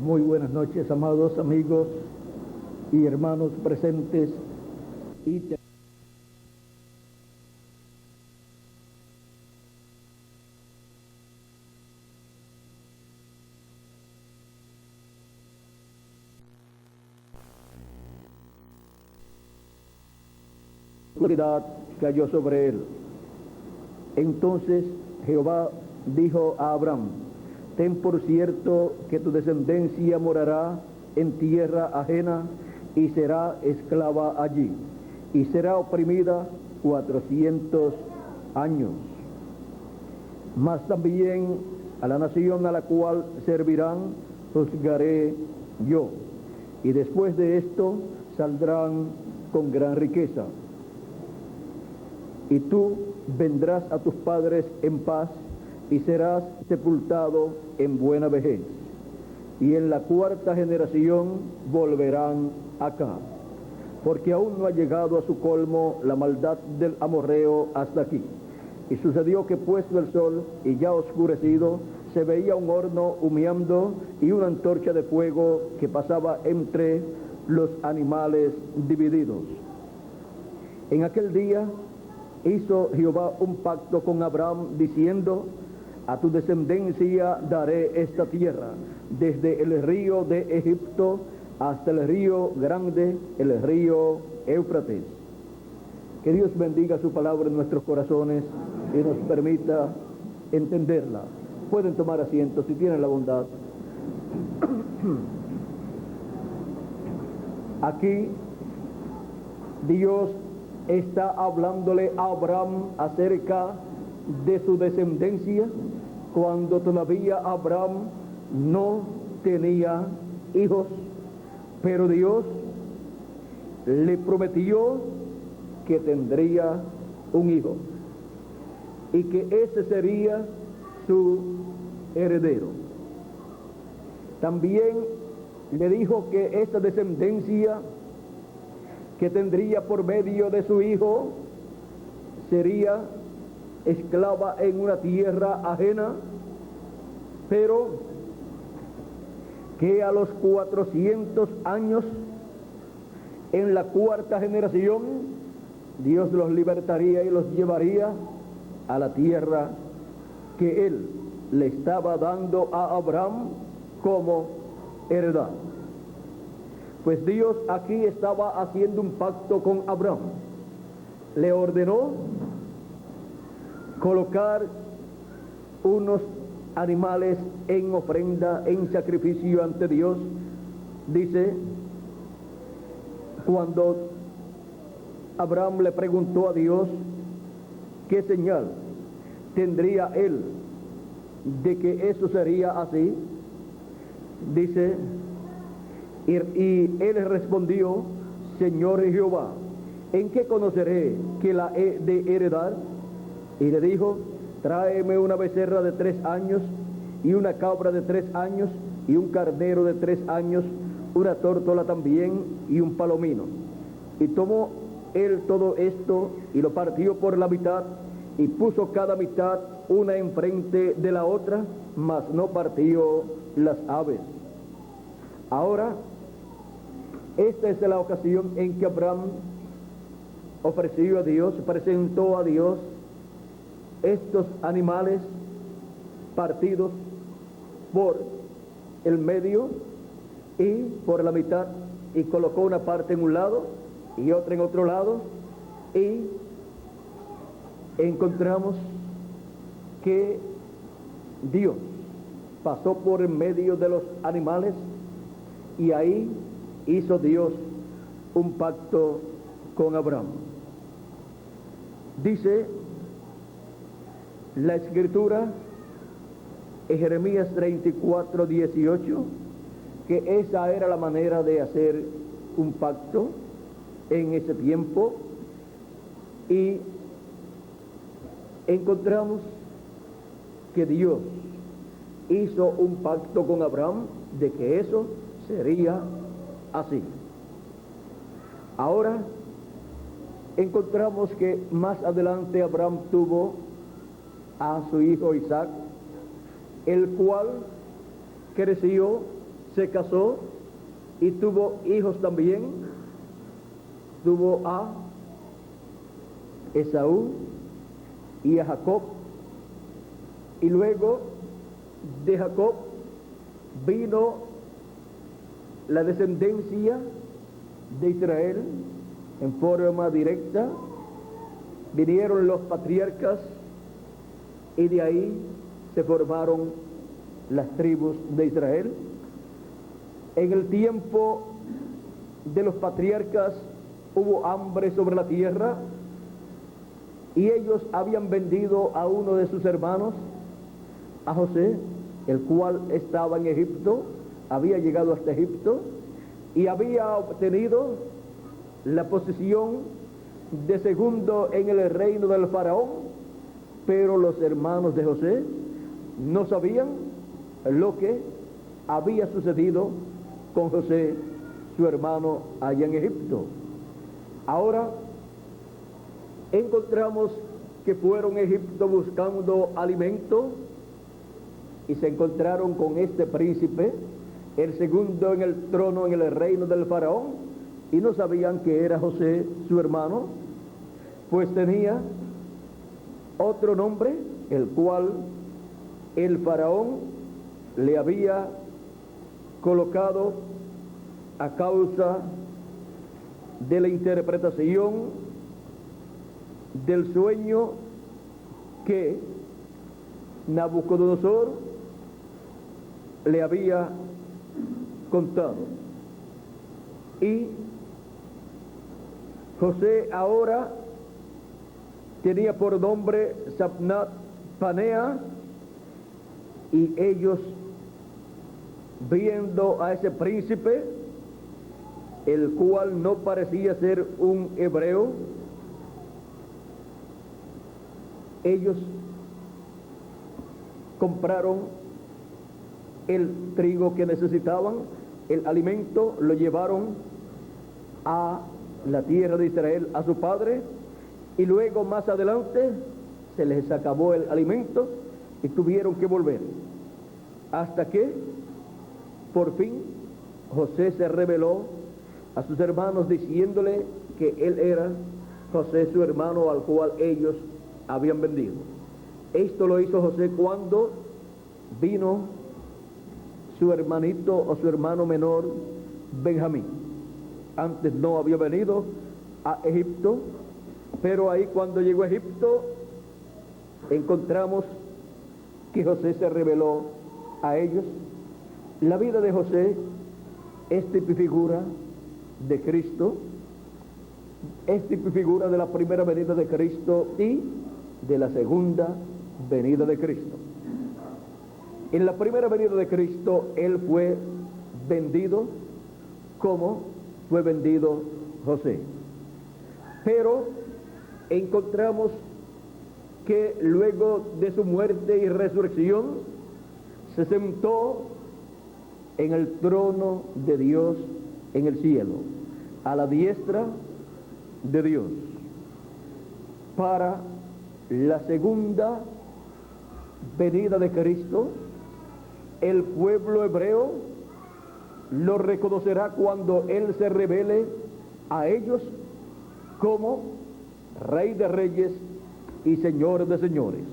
Muy buenas noches, amados amigos y hermanos presentes y oscuridad cayó sobre él. Entonces Jehová dijo a Abraham: ten por cierto que tu descendencia morará en tierra ajena y será esclava allí, y será oprimida 400 años. Mas también a la nación a la cual servirán juzgaré yo, y después de esto saldrán con gran riqueza. Y tú vendrás a tus padres en paz, y serás sepultado en buena vejez, y en la cuarta generación volverán acá, porque aún no ha llegado a su colmo la maldad del amorreo hasta aquí. Y sucedió que puesto el sol y ya oscurecido, se veía un horno humeando y una antorcha de fuego que pasaba entre los animales divididos. En aquel día hizo Jehová un pacto con Abraham, diciendo: a tu descendencia daré esta tierra, desde el río de Egipto hasta el río grande, el río Éufrates. Que Dios bendiga su palabra en nuestros corazones y nos permita entenderla. Pueden tomar asiento si tienen la bondad. Aquí Dios está hablándole a Abraham acerca de su descendencia, cuando todavía Abraham no tenía hijos, pero Dios le prometió que tendría un hijo y que ese sería su heredero. También le dijo que esa descendencia que tendría por medio de su hijo sería esclava en una tierra ajena, pero que a los 400 años, en la cuarta generación, Dios los libertaría y los llevaría a la tierra que Él le estaba dando a Abraham como heredad. Pues Dios aquí estaba haciendo un pacto con Abraham. Le ordenó colocar unos animales en ofrenda, en sacrificio ante Dios. Dice, cuando Abraham le preguntó a Dios qué señal tendría él de que eso sería así, dice, y él respondió: Señor Jehová, ¿en qué conoceré que la he de heredar? Y le dijo: tráeme una becerra de 3 años, y una cabra de 3 años, y un carnero de 3 años, una tórtola también, y un palomino. Y tomó él todo esto, y lo partió por la mitad, y puso cada mitad una enfrente de la otra, mas no partió las aves. Ahora, esta es la ocasión en que Abraham ofreció a Dios, presentó a Dios estos animales partidos por el medio y por la mitad, y colocó una parte en un lado y otra en otro lado, y encontramos que Dios pasó por en medio de los animales, y ahí hizo Dios un pacto con Abraham. Dice la Escritura en Jeremías 34:18 que esa era la manera de hacer un pacto en ese tiempo, y encontramos que Dios hizo un pacto con Abraham de que eso sería así. Ahora encontramos que más adelante Abraham tuvo a su hijo Isaac, el cual creció, se casó y tuvo hijos también. Tuvo a Esaú y a Jacob, y luego de Jacob vino la descendencia de Israel en forma directa. Vinieron los patriarcas y de ahí se formaron las tribus de Israel. En el tiempo de los patriarcas hubo hambre sobre la tierra y ellos habían vendido a uno de sus hermanos, a José, el cual estaba en Egipto, había llegado hasta Egipto y había obtenido la posición de segundo en el reino del faraón, pero los hermanos de José no sabían lo que había sucedido con José, su hermano, allá en Egipto. Ahora encontramos que fueron a Egipto buscando alimento y se encontraron con este príncipe, el segundo en el trono en el reino del faraón, y no sabían que era José, su hermano, pues tenía otro nombre, el cual el faraón le había colocado a causa de la interpretación del sueño que Nabucodonosor le había contado. Y José ahora tenía por nombre Sabnat Panea, y ellos, viendo a ese príncipe, el cual no parecía ser un hebreo, ellos compraron el trigo que necesitaban, el alimento, lo llevaron a la tierra de Israel, a su padre, y luego más adelante se les acabó el alimento y tuvieron que volver, hasta que por fin José se reveló a sus hermanos diciéndole que él era José, su hermano, al cual ellos habían vendido. Esto lo hizo José cuando vino su hermanito o su hermano menor, Benjamín. Antes no había venido a Egipto, pero ahí cuando llegó a Egipto encontramos que José se reveló a ellos. La vida de José es tipifigura de Cristo, es tipifigura de la primera venida de Cristo y de la segunda venida de Cristo. En la primera venida de Cristo, él fue vendido como fue vendido José. Pero encontramos que luego de su muerte y resurrección, se sentó en el trono de Dios en el cielo, a la diestra de Dios. Para la segunda venida de Cristo, el pueblo hebreo lo reconocerá cuando Él se revele a ellos como Rey de Reyes y Señor de Señores.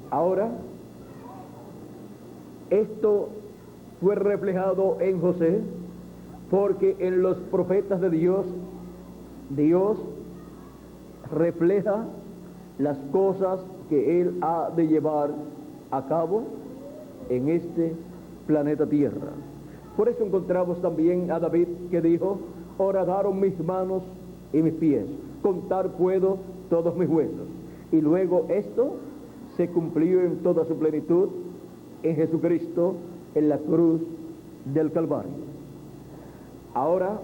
Ahora, esto fue reflejado en José, porque en los profetas de Dios, Dios refleja las cosas que Él ha de llevar a cabo en este planeta Tierra. Por eso encontramos también a David, que dijo: horadaron mis manos y mis pies, contar puedo todos mis huesos. Y luego esto se cumplió en toda su plenitud en Jesucristo, en la cruz del Calvario. Ahora,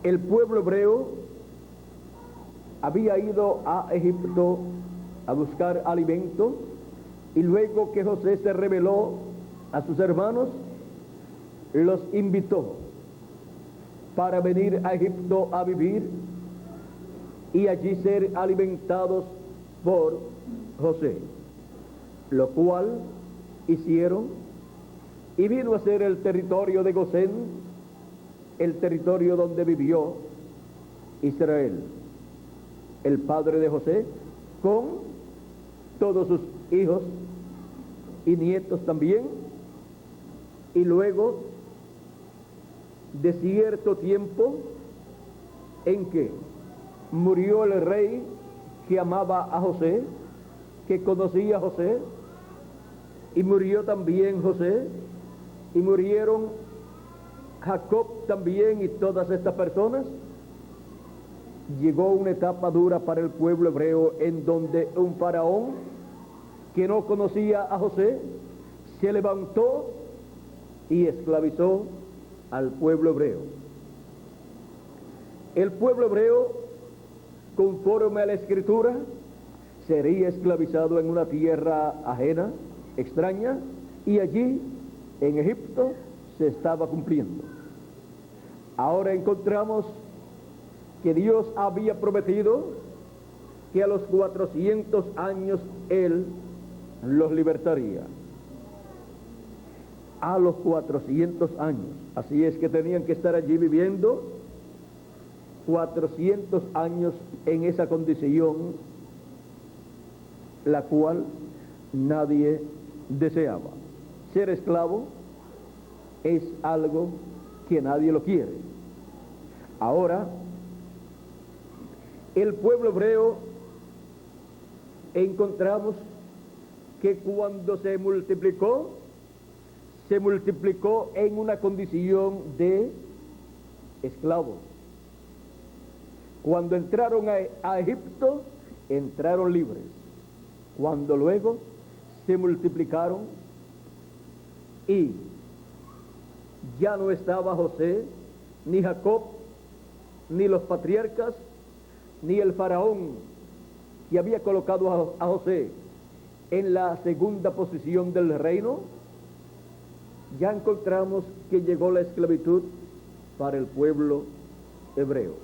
el pueblo hebreo había ido a Egipto a buscar alimento, y luego que José se reveló a sus hermanos, los invitó para venir a Egipto a vivir y allí ser alimentados por José, lo cual hicieron y vino a ser el territorio de Gosén, el territorio donde vivió Israel, el padre de José, con todos sus hijos y nietos también. Y luego de cierto tiempo en que murió el rey que amaba a José, que conocía a José, y murió también José, y murieron Jacob también y todas estas personas, llegó una etapa dura para el pueblo hebreo, en donde un faraón que no conocía a José se levantó y esclavizó al pueblo hebreo. El pueblo hebreo, conforme a la Escritura, sería esclavizado en una tierra ajena, extraña, y allí, en Egipto, se estaba cumpliendo. Ahora encontramos que Dios había prometido que a los 400 años Él los libertaría. A los 400 años. Así es que tenían que estar allí viviendo 400 años en esa condición, la cual nadie deseaba. Ser esclavo es algo que nadie lo quiere. Ahora, el pueblo hebreo, encontramos que cuando se multiplicó en una condición de esclavos. Cuando entraron a Egipto, entraron libres. Cuando luego se multiplicaron y ya no estaba José, ni Jacob, ni los patriarcas, ni el faraón que había colocado a José en la segunda posición del reino, ya encontramos que llegó la esclavitud para el pueblo hebreo.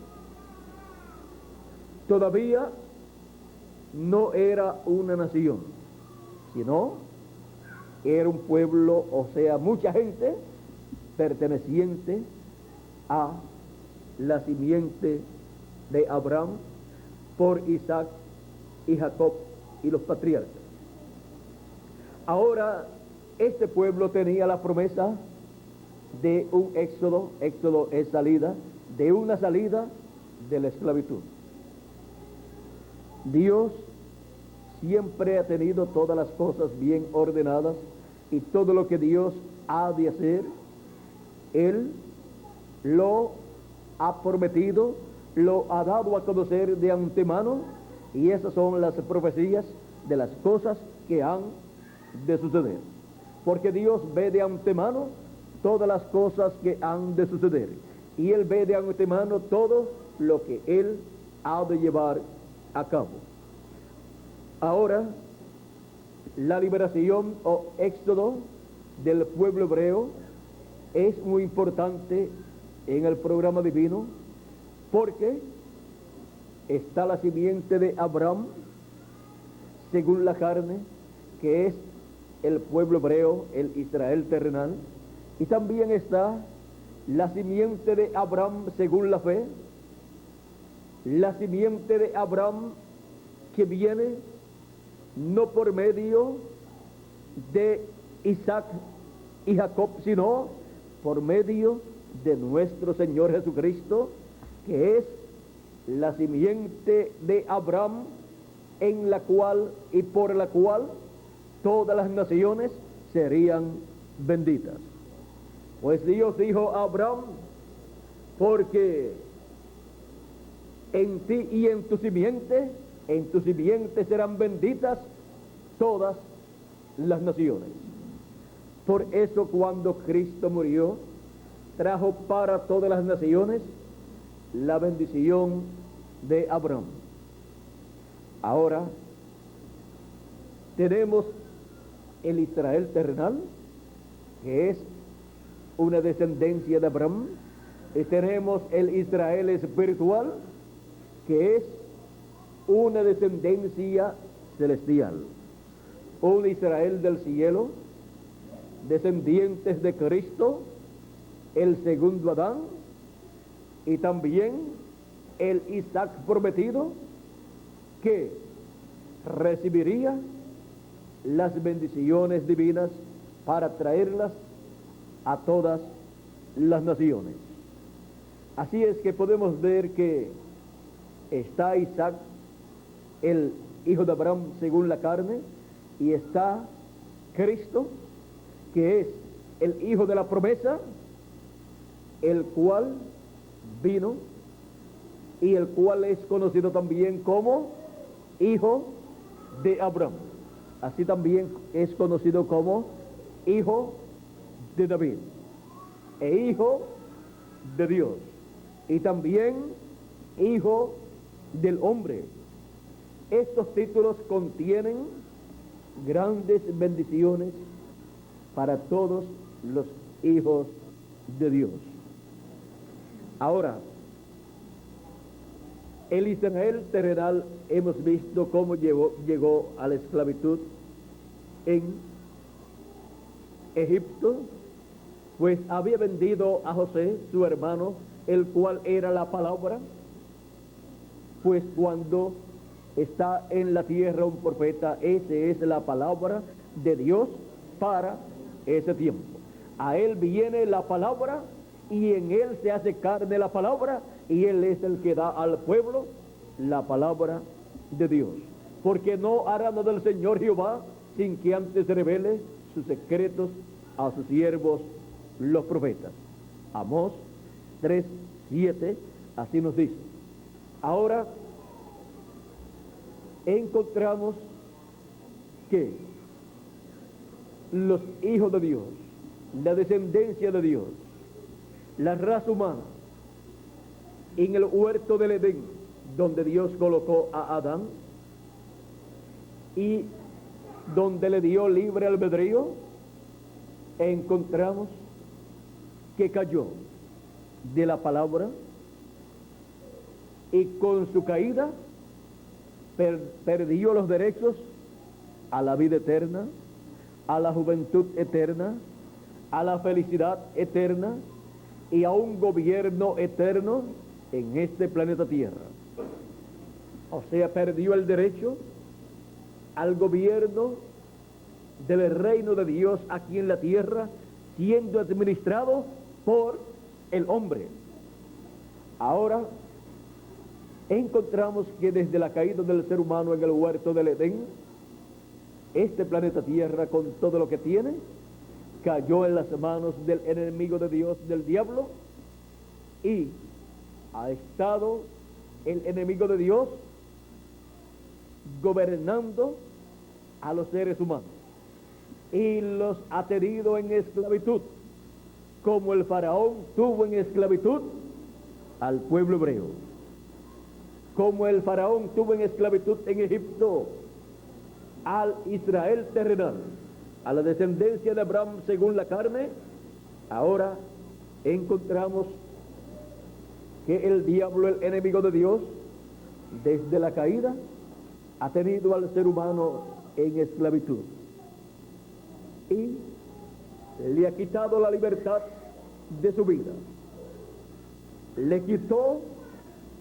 Todavía no era una nación, sino era un pueblo, o sea, mucha gente perteneciente a la simiente de Abraham por Isaac y Jacob y los patriarcas. Ahora, este pueblo tenía la promesa de un éxodo. Éxodo es salida, de una salida de la esclavitud. Dios siempre ha tenido todas las cosas bien ordenadas, y todo lo que Dios ha de hacer, Él lo ha prometido, lo ha dado a conocer de antemano, y esas son las profecías de las cosas que han de suceder. Porque Dios ve de antemano todas las cosas que han de suceder, y Él ve de antemano todo lo que Él ha de llevar a cabo. Ahora, la liberación o éxodo del pueblo hebreo es muy importante en el programa divino, porque está la simiente de Abraham según la carne, que es el pueblo hebreo, el Israel terrenal, y también está la simiente de Abraham según la fe, la simiente de Abraham que viene no por medio de Isaac y Jacob, sino por medio de nuestro Señor Jesucristo, que es la simiente de Abraham, en la cual y por la cual todas las naciones serían benditas. Pues Dios dijo a Abraham: porque en ti y en tu simiente serán benditas todas las naciones. Por eso, cuando Cristo murió, trajo para todas las naciones la bendición de Abraham. Ahora tenemos el Israel terrenal, que es una descendencia de Abraham, y tenemos el Israel espiritual, que es una descendencia celestial, un Israel del cielo, descendientes de Cristo, el segundo Adán, y también el Isaac prometido, que recibiría las bendiciones divinas para traerlas a todas las naciones. Así es que podemos ver que está Isaac, el hijo de Abraham según la carne, y está Cristo, que es el hijo de la promesa, el cual vino y el cual es conocido también como hijo de Abraham. Así también es conocido como hijo de David e hijo de Dios, y también hijo del hombre. Estos títulos contienen grandes bendiciones para todos los hijos de Dios. Ahora, el Israel terrenal hemos visto cómo llegó a la esclavitud en Egipto, pues había vendido a José, su hermano, el cual era la palabra, pues cuando está en la tierra un profeta, ese es la palabra de Dios para ese tiempo. A él viene la palabra y en él se hace carne la palabra, y él es el que da al pueblo la palabra de Dios, porque no hará nada del Señor Jehová sin que antes revele sus secretos a sus siervos los profetas. Amós 3:7, así nos dice. Ahora encontramos que los hijos de Dios, la descendencia de Dios, la raza humana, en el huerto del Edén, donde Dios colocó a Adán y donde le dio libre albedrío, encontramos que cayó de la palabra, y con su caída perdió los derechos a la vida eterna, a la juventud eterna, a la felicidad eterna y a un gobierno eterno en este planeta Tierra. O sea, perdió el derecho al gobierno del reino de Dios aquí en la tierra, siendo administrado por el hombre. Ahora encontramos que desde la caída del ser humano en el huerto del Edén, este planeta Tierra, con todo lo que tiene, cayó en las manos del enemigo de Dios, del diablo, y ha estado el enemigo de Dios gobernando a los seres humanos y los ha tenido en esclavitud, como el faraón tuvo en esclavitud al pueblo hebreo, como el faraón tuvo en esclavitud en Egipto al Israel terrenal, a la descendencia de Abraham según la carne. Ahora encontramos que el diablo, el enemigo de Dios, desde la caída ha tenido al ser humano en esclavitud y le ha quitado la libertad de su vida, le quitó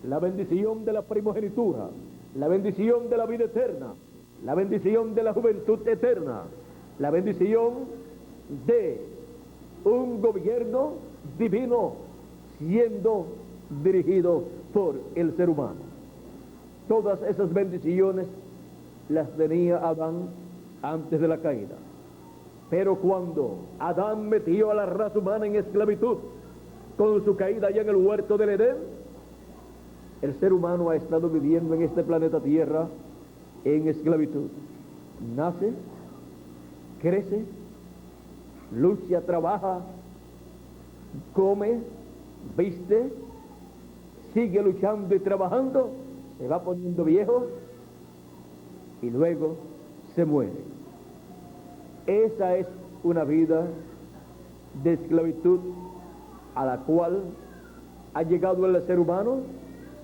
la bendición de la primogenitura, la bendición de la vida eterna, la bendición de la juventud eterna, la bendición de un gobierno divino siendo dirigido por el ser humano. Todas esas bendiciones las tenía Adán antes de la caída. Pero cuando Adán metió a la raza humana en esclavitud con su caída allá en el huerto del Edén, el ser humano ha estado viviendo en este planeta Tierra en esclavitud. Nace, crece, lucha, trabaja, come, viste, sigue luchando y trabajando, se va poniendo viejo y luego se muere. Esa es una vida de esclavitud a la cual ha llegado el ser humano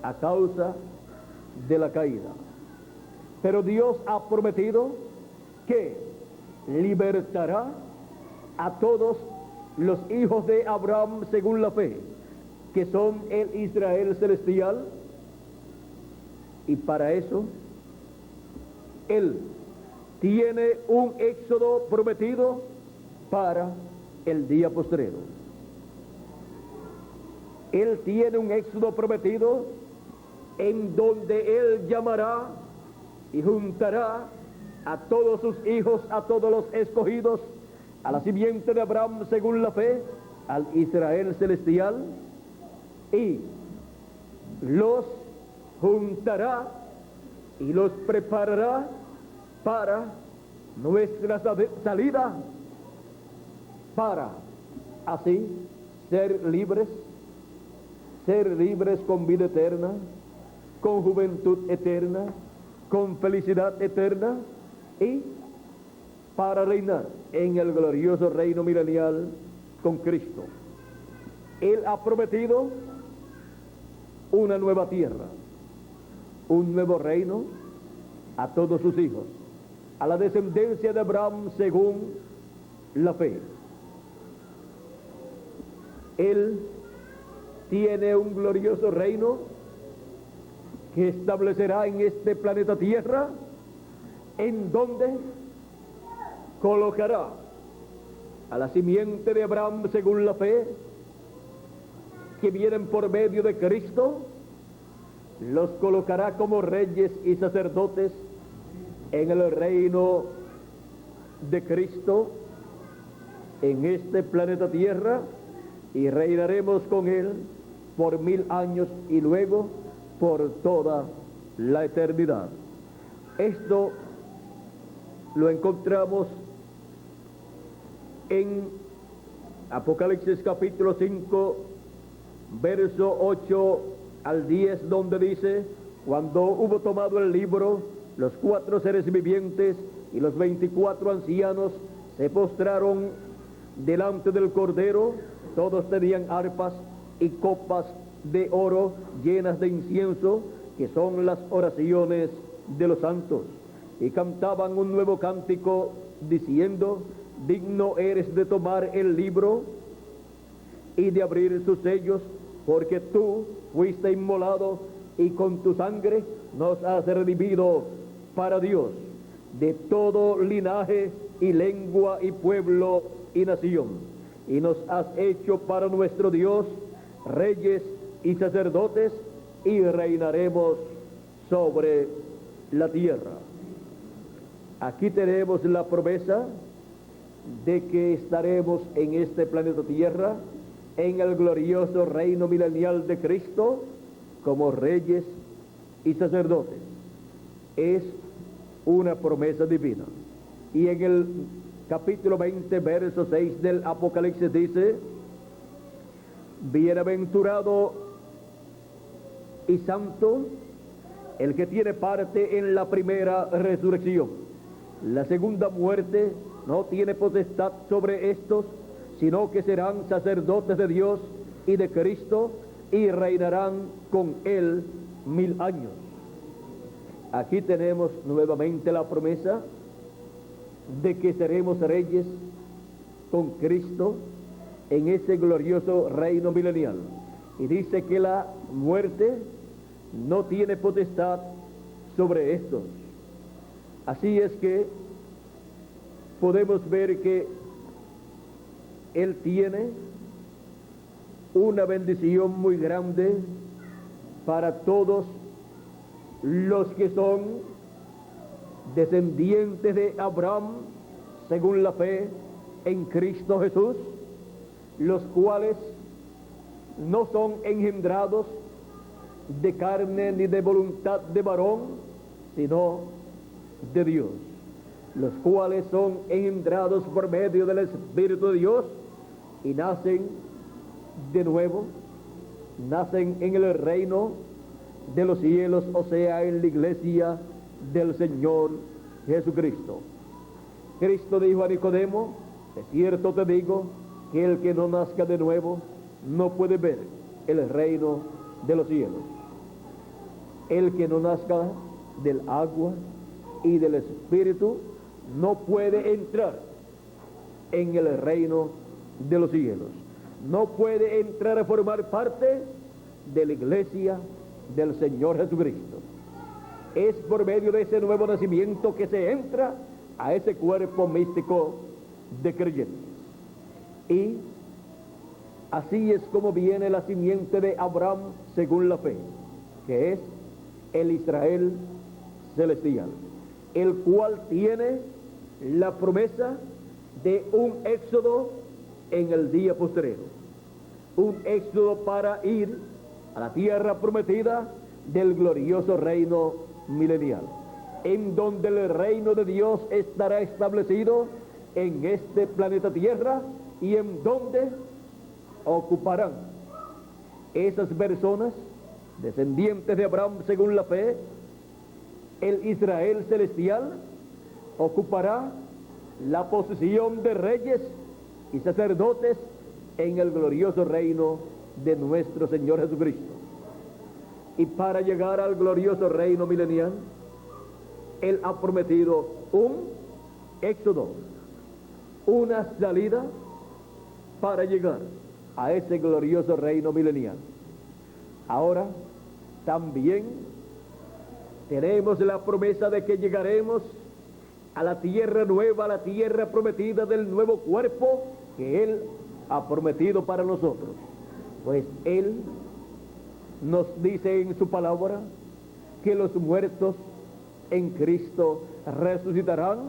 a causa de la caída. Pero Dios ha prometido que libertará a todos los hijos de Abraham según la fe, que son el Israel celestial, y para eso Él tiene un éxodo prometido para el día postrero. Él tiene un éxodo prometido en donde Él llamará y juntará a todos sus hijos, a todos los escogidos, a la simiente de Abraham según la fe, al Israel celestial, y los juntará y los preparará para nuestra salida, para así ser libres con vida eterna, con juventud eterna, con felicidad eterna, y para reinar en el glorioso reino milenial con Cristo. Él ha prometido una nueva tierra, un nuevo reino a todos sus hijos, a la descendencia de Abraham según la fe. Él tiene un glorioso reino que establecerá en este planeta Tierra, en donde colocará a la simiente de Abraham según la fe, que vienen por medio de Cristo, los colocará como reyes y sacerdotes en el reino de Cristo en este planeta Tierra, y reinaremos con Él por 1000 años y luego por toda la eternidad. Esto lo encontramos en Apocalipsis capítulo 5, verso 8 al 10, donde dice: cuando hubo tomado el libro, los 4 seres vivientes y los 24 ancianos se postraron delante del Cordero. Todos tenían arpas y copas de oro llenas de incienso, que son las oraciones de los santos, y cantaban un nuevo cántico diciendo: digno eres de tomar el libro y de abrir sus sellos, porque tú fuiste inmolado y con tu sangre nos has redimido para Dios de todo linaje y lengua y pueblo y nación, y nos has hecho para nuestro Dios reyes y sacerdotes, y reinaremos sobre la tierra. Aquí tenemos la promesa de que estaremos en este planeta Tierra, en el glorioso reino milenial de Cristo, como reyes y sacerdotes. Es una promesa divina. Y en el capítulo 20, verso 6 del Apocalipsis dice: bienaventurado y santo el que tiene parte en la primera resurrección. La segunda muerte no tiene potestad sobre estos, sino que serán sacerdotes de Dios y de Cristo, y reinarán con Él 1000 años. Aquí tenemos nuevamente la promesa de que seremos reyes con Cristo en ese glorioso reino milenial. Y dice que la muerte no tiene potestad sobre estos. Así es que podemos ver que Él tiene una bendición muy grande para todos los que son descendientes de Abraham según la fe en Cristo Jesús, los cuales no son engendrados de carne ni de voluntad de varón, sino de Dios, los cuales son engendrados por medio del Espíritu de Dios y nacen de nuevo, nacen en el reino de los cielos, o sea, en la iglesia del Señor Jesucristo. Cristo dijo a Nicodemo: de cierto te digo que el que no nazca de nuevo no puede ver el reino de los cielos. El que no nazca del agua y del Espíritu no puede entrar en el reino de los cielos. No puede entrar a formar parte de la iglesia del Señor Jesucristo. Es por medio de ese nuevo nacimiento que se entra a ese cuerpo místico de creyentes. Y así es como viene la simiente de Abraham según la fe, que es el Israel celestial, el cual tiene la promesa de un éxodo en el día postrero, un éxodo para ir a la tierra prometida del glorioso reino milenial, en donde el reino de Dios estará establecido en este planeta Tierra y en donde ocuparán esas personas descendientes de Abraham según la fe. El Israel celestial ocupará la posición de reyes y sacerdotes en el glorioso reino de nuestro Señor Jesucristo. Y para llegar al glorioso reino milenial, Él ha prometido un éxodo, una salida para llegar a ese glorioso reino milenial. Ahora también tenemos la promesa de que llegaremos a la tierra nueva, a la tierra prometida del nuevo cuerpo que Él ha prometido para nosotros. Pues Él nos dice en su palabra que los muertos en Cristo resucitarán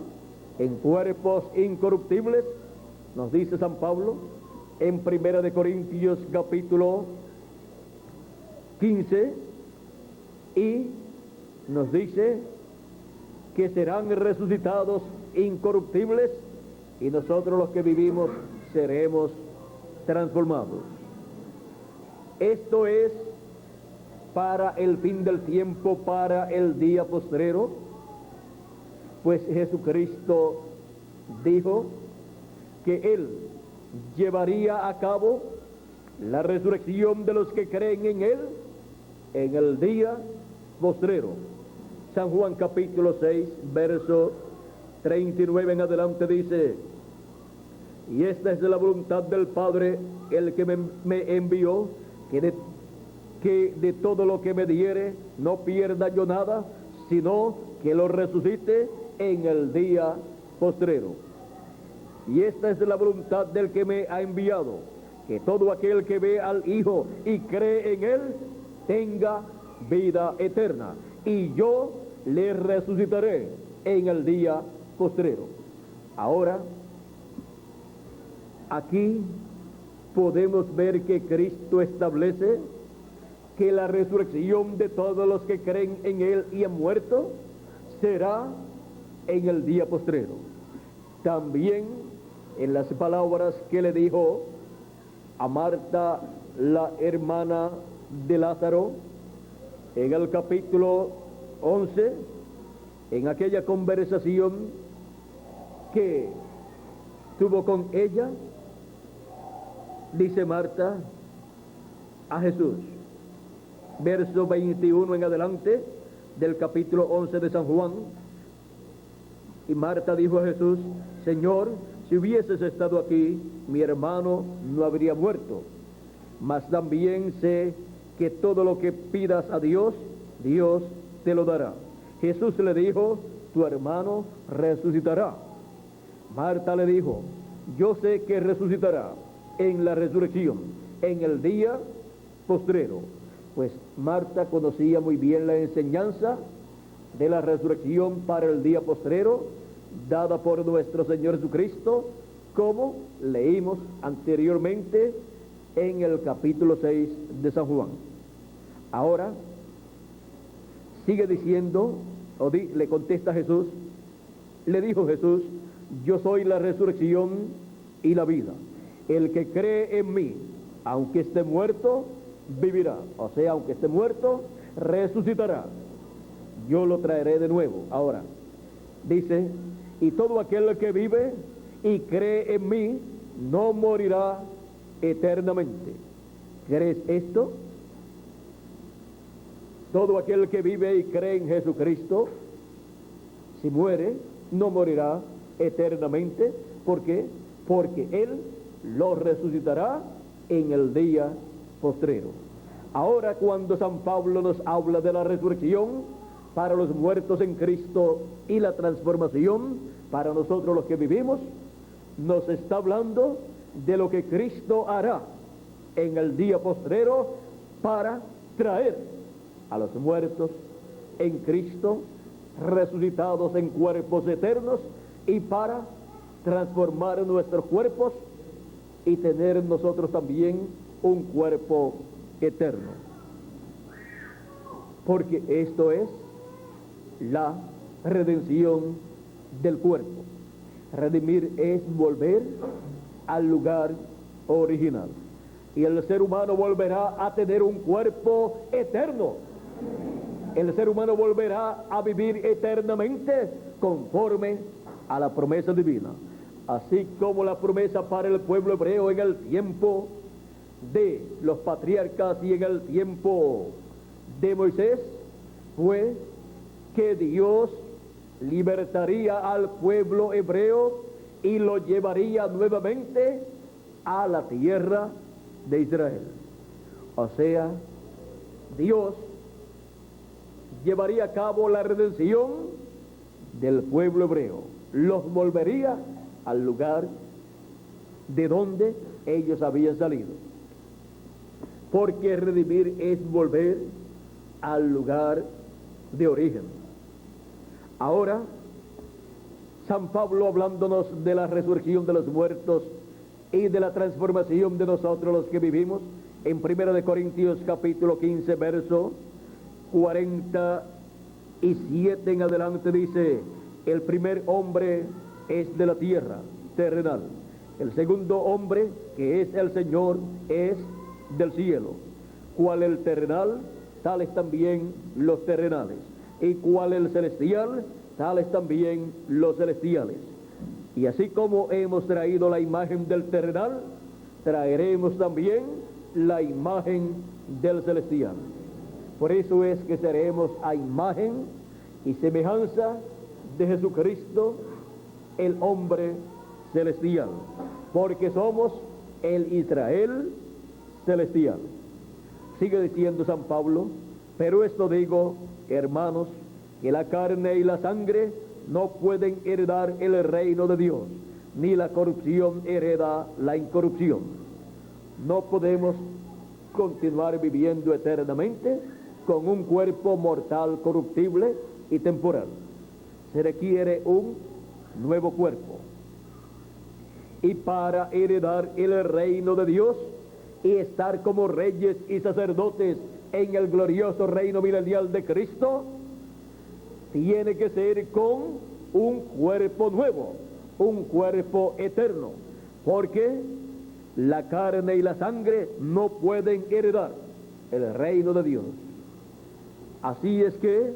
en cuerpos incorruptibles, nos dice San Pablo en 1 Corintios capítulo 15, y nos dice que serán resucitados incorruptibles y nosotros los que vivimos seremos transformados. Esto es para el fin del tiempo, para el día postrero, pues Jesucristo dijo que Él llevaría a cabo la resurrección de los que creen en Él en el día postrero. San Juan capítulo 6, verso 39 en adelante dice: y esta es la voluntad del Padre, el que me envió, que de todo lo que me diere no pierda yo nada, sino que lo resucite en el día postrero. Y esta es la voluntad del que me ha enviado, que todo aquel que ve al Hijo y cree en Él tenga vida eterna, y yo le resucitaré en el día postrero. Ahora, aquí podemos ver que Cristo establece que la resurrección de todos los que creen en Él y han muerto será en el día postrero. También en las palabras que le dijo a Marta, la hermana de Lázaro, en el capítulo 11, en aquella conversación que tuvo con ella, dice Marta a Jesús, verso 21 en adelante del capítulo 11 de San Juan, y Marta dijo a Jesús: Señor, si hubieses estado aquí, mi hermano no habría muerto. Mas también sé que todo lo que pidas a Dios, Dios te lo dará. Jesús le dijo: tu hermano resucitará. Marta le dijo: yo sé que resucitará en la resurrección, en el día postrero. Pues Marta conocía muy bien la enseñanza de la resurrección para el día postrero, dada por nuestro Señor Jesucristo, como leímos anteriormente en el capítulo 6 de San Juan. Ahora sigue diciendo, le contesta Jesús, le dijo Jesús: yo soy la resurrección y la vida. El que cree en mí, aunque esté muerto, vivirá. O sea, aunque esté muerto, resucitará. Yo lo traeré de nuevo. Ahora, dice: y todo aquel que vive y cree en mí, no morirá eternamente. ¿Crees esto? Todo aquel que vive y cree en Jesucristo, si muere, no morirá eternamente. ¿Por qué? porque Él los resucitará en el día postrero. Ahora, cuando San Pablo nos habla de la resurrección para los muertos en Cristo y la transformación para nosotros los que vivimos, nos está hablando de lo que Cristo hará en el día postrero para traer a los muertos en Cristo, resucitados en cuerpos eternos, y para transformar nuestros cuerpos y tener nosotros también un cuerpo eterno. Porque esto es la redención del cuerpo. Redimir es volver al lugar original. Y el ser humano volverá a tener un cuerpo eterno. El ser humano volverá a vivir eternamente conforme a la promesa divina. Así como la promesa para el pueblo hebreo en el tiempo de los patriarcas y en el tiempo de Moisés fue que Dios libertaría al pueblo hebreo y lo llevaría nuevamente a la tierra de Israel. O sea, Dios llevaría a cabo la redención del pueblo hebreo, los volvería al lugar de donde ellos habían salido. Porque redimir es volver al lugar de origen. Ahora, San Pablo, hablándonos de la resurrección de los muertos y de la transformación de nosotros los que vivimos, en 1 Corintios capítulo 15, verso 47 en adelante, dice: el primer hombre es de la tierra, terrenal. El segundo hombre, que es el Señor, es del cielo. Cual el terrenal, tales también los terrenales. Y cual el celestial, tales también los celestiales. Y así como hemos traído la imagen del terrenal, traeremos también la imagen del celestial. Por eso es que seremos a imagen y semejanza de Jesucristo, el hombre celestial, porque somos el Israel celestial. Sigue diciendo San Pablo: pero esto digo, hermanos, que la carne y la sangre no pueden heredar el reino de Dios, ni la corrupción hereda la incorrupción. No podemos continuar viviendo eternamente con un cuerpo mortal, corruptible y temporal. Se requiere un nuevo cuerpo. Y para heredar el reino de Dios y estar como reyes y sacerdotes en el glorioso reino milenial de Cristo, tiene que ser con un cuerpo nuevo, un cuerpo eterno, porque la carne y la sangre no pueden heredar el reino de Dios. Así es que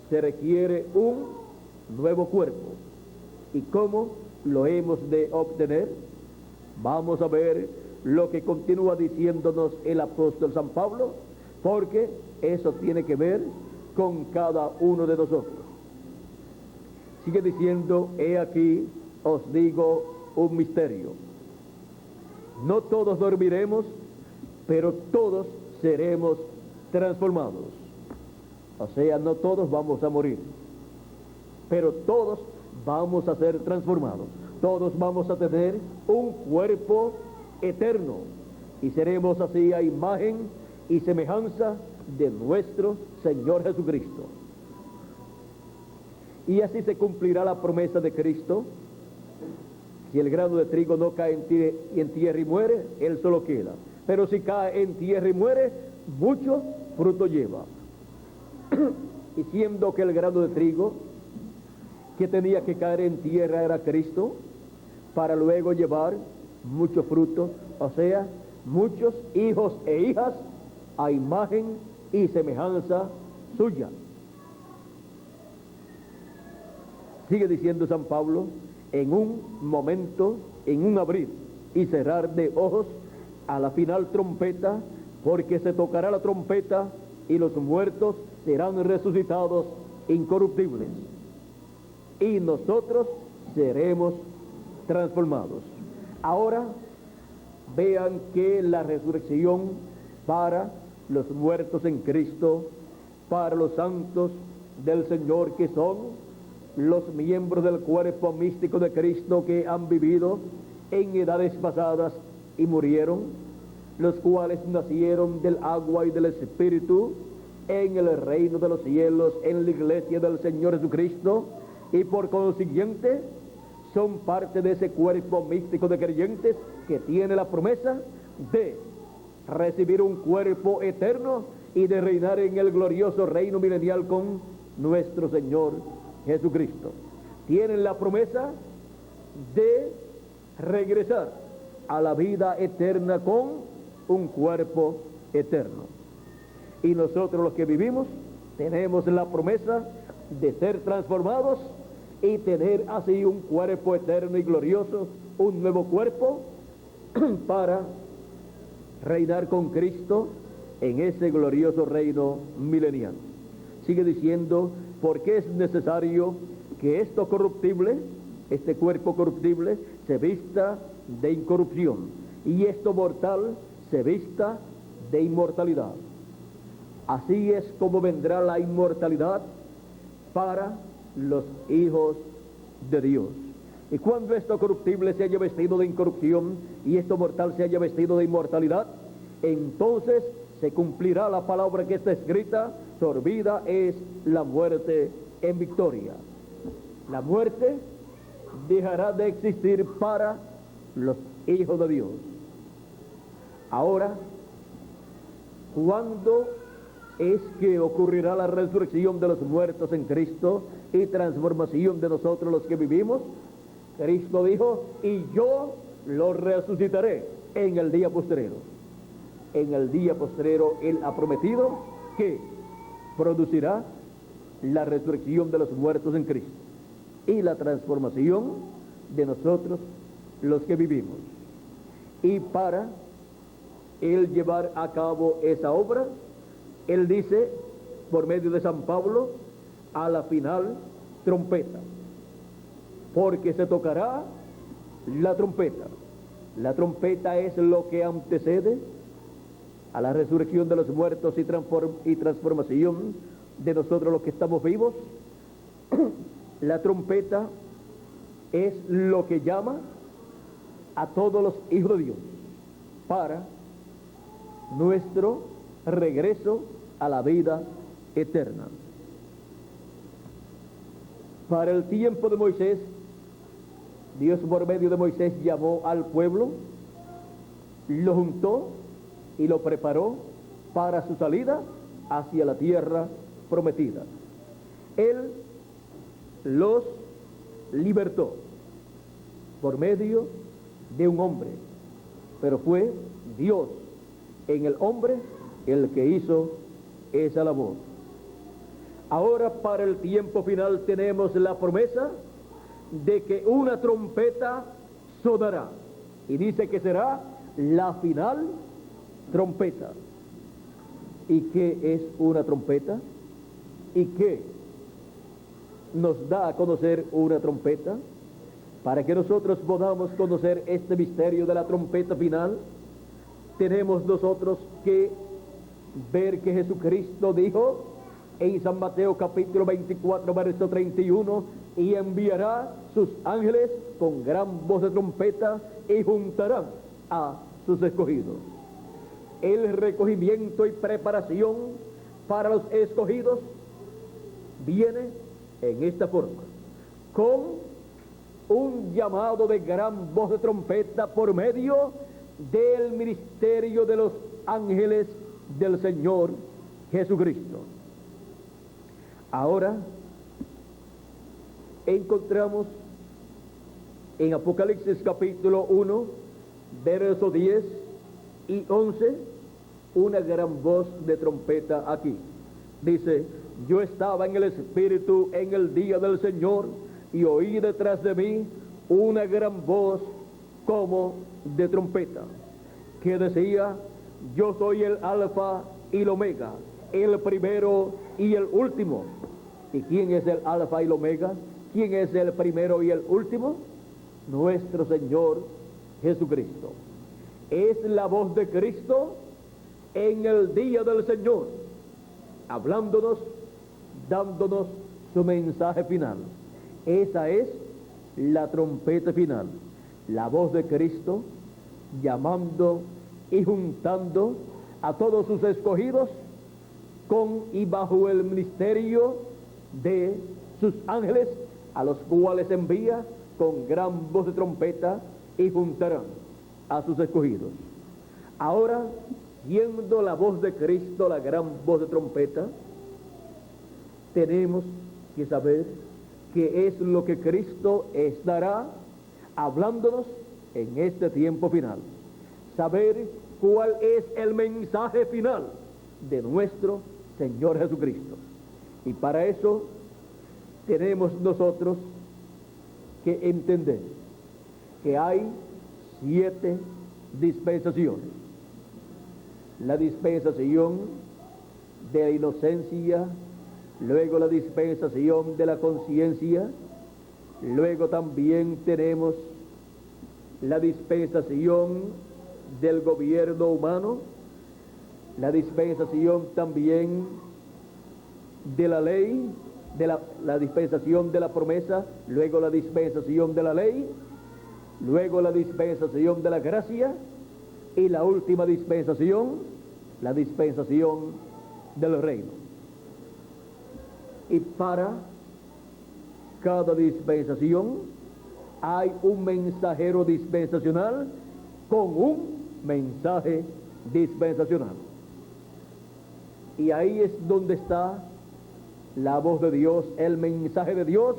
se requiere un nuevo cuerpo. ¿Y cómo lo hemos de obtener? Vamos a ver lo que continúa diciéndonos el apóstol San Pablo, porque eso tiene que ver con cada uno de nosotros. Sigue diciendo: he aquí os digo un misterio. No todos dormiremos, pero todos seremos transformados. O sea, no todos vamos a morir, pero todos vamos a ser transformados. Todos vamos a tener un cuerpo eterno y seremos así a imagen y semejanza de nuestro Señor Jesucristo. Y así se cumplirá la promesa de Cristo: si el grano de trigo no cae en tierra y muere, él solo queda, pero si cae en tierra y muere, mucho fruto lleva. Y siendo que el grano de trigo que tenía que caer en tierra era Cristo, para luego llevar mucho fruto, o sea, muchos hijos e hijas a imagen y semejanza suya. Sigue diciendo San Pablo: en un momento, en un abrir y cerrar de ojos, a la final trompeta, porque se tocará la trompeta y los muertos serán resucitados incorruptibles y nosotros seremos transformados. Ahora vean que la resurrección para los muertos en Cristo, para los santos del Señor, que son los miembros del cuerpo místico de Cristo que han vivido en edades pasadas y murieron, los cuales nacieron del agua y del Espíritu en el reino de los cielos, en la iglesia del Señor Jesucristo, y por consiguiente son parte de ese cuerpo místico de creyentes que tiene la promesa de recibir un cuerpo eterno y de reinar en el glorioso reino milenial con nuestro Señor Jesucristo. Tienen la promesa de regresar a la vida eterna con un cuerpo eterno. Y nosotros los que vivimos tenemos la promesa de ser transformados y tener así un cuerpo eterno y glorioso, un nuevo cuerpo para reinar con Cristo en ese glorioso reino milenial. Sigue diciendo, porque es necesario que esto corruptible, este cuerpo corruptible, se vista de incorrupción, y esto mortal se vista de inmortalidad. Así es como vendrá la inmortalidad para los hijos de Dios. Y cuando esto corruptible se haya vestido de incorrupción y esto mortal se haya vestido de inmortalidad, entonces se cumplirá la palabra que está escrita: sorbida es la muerte en victoria. La muerte dejará de existir para los hijos de Dios. Ahora, ¿cuándo es que ocurrirá la resurrección de los muertos en Cristo y transformación de nosotros los que vivimos? Cristo dijo, y yo lo resucitaré en el día postrero. En el día postrero Él ha prometido que producirá la resurrección de los muertos en Cristo y la transformación de nosotros los que vivimos. Y para Él llevar a cabo esa obra, Él dice, por medio de San Pablo, a la final trompeta, porque se tocará la trompeta. La trompeta es lo que antecede a la resurrección de los muertos y transformación de nosotros los que estamos vivos. La trompeta es lo que llama a todos los hijos de Dios para nuestro regreso a la vida eterna. Para el tiempo de Moisés, Dios por medio de Moisés llamó al pueblo, lo juntó y lo preparó para su salida hacia la tierra prometida. Él los libertó por medio de un hombre, pero fue Dios en el hombre el que hizo esa labor. Ahora, para el tiempo final, tenemos la promesa de que una trompeta sonará, y dice que será la final trompeta. ¿Y qué es una trompeta? ¿Y qué nos da a conocer una trompeta? Para que nosotros podamos conocer este misterio de la trompeta final, tenemos nosotros que ver que Jesucristo dijo en San Mateo capítulo 24 verso 31, y enviará sus ángeles con gran voz de trompeta y juntarán a sus escogidos. El recogimiento y preparación para los escogidos viene en esta forma, con un llamado de gran voz de trompeta por medio del ministerio de los ángeles del Señor Jesucristo. Ahora encontramos en Apocalipsis capítulo 1 versos 10 y 11 una gran voz de trompeta aquí. Dice, yo estaba en el Espíritu en el día del Señor y oí detrás de mí una gran voz como de trompeta que decía, yo soy el Alfa y el Omega, el primero y el último. ¿Y quién es el Alfa y el Omega? ¿Quién es el primero y el último? Nuestro Señor Jesucristo. Es la voz de Cristo en el día del Señor, hablándonos, dándonos su mensaje final. Esa es la trompeta final, la voz de Cristo llamando y juntando a todos sus escogidos con y bajo el ministerio de sus ángeles, a los cuales envía con gran voz de trompeta, y juntarán a sus escogidos. Ahora, siendo la voz de Cristo la gran voz de trompeta, tenemos que saber qué es lo que Cristo estará hablándonos en este tiempo final. Saber cuál es el mensaje final de nuestro Señor Jesucristo. Y para eso tenemos nosotros que entender que hay 7 dispensaciones. La dispensación de la inocencia, luego la dispensación de la conciencia, luego también tenemos la dispensación del gobierno humano, la dispensación también de la ley, de la dispensación de la promesa, luego la dispensación de la ley, luego la dispensación de la gracia, y la última dispensación, la dispensación del reino. Y para cada dispensación hay un mensajero dispensacional con un mensaje dispensacional. Y ahí es donde está la voz de Dios, el mensaje de Dios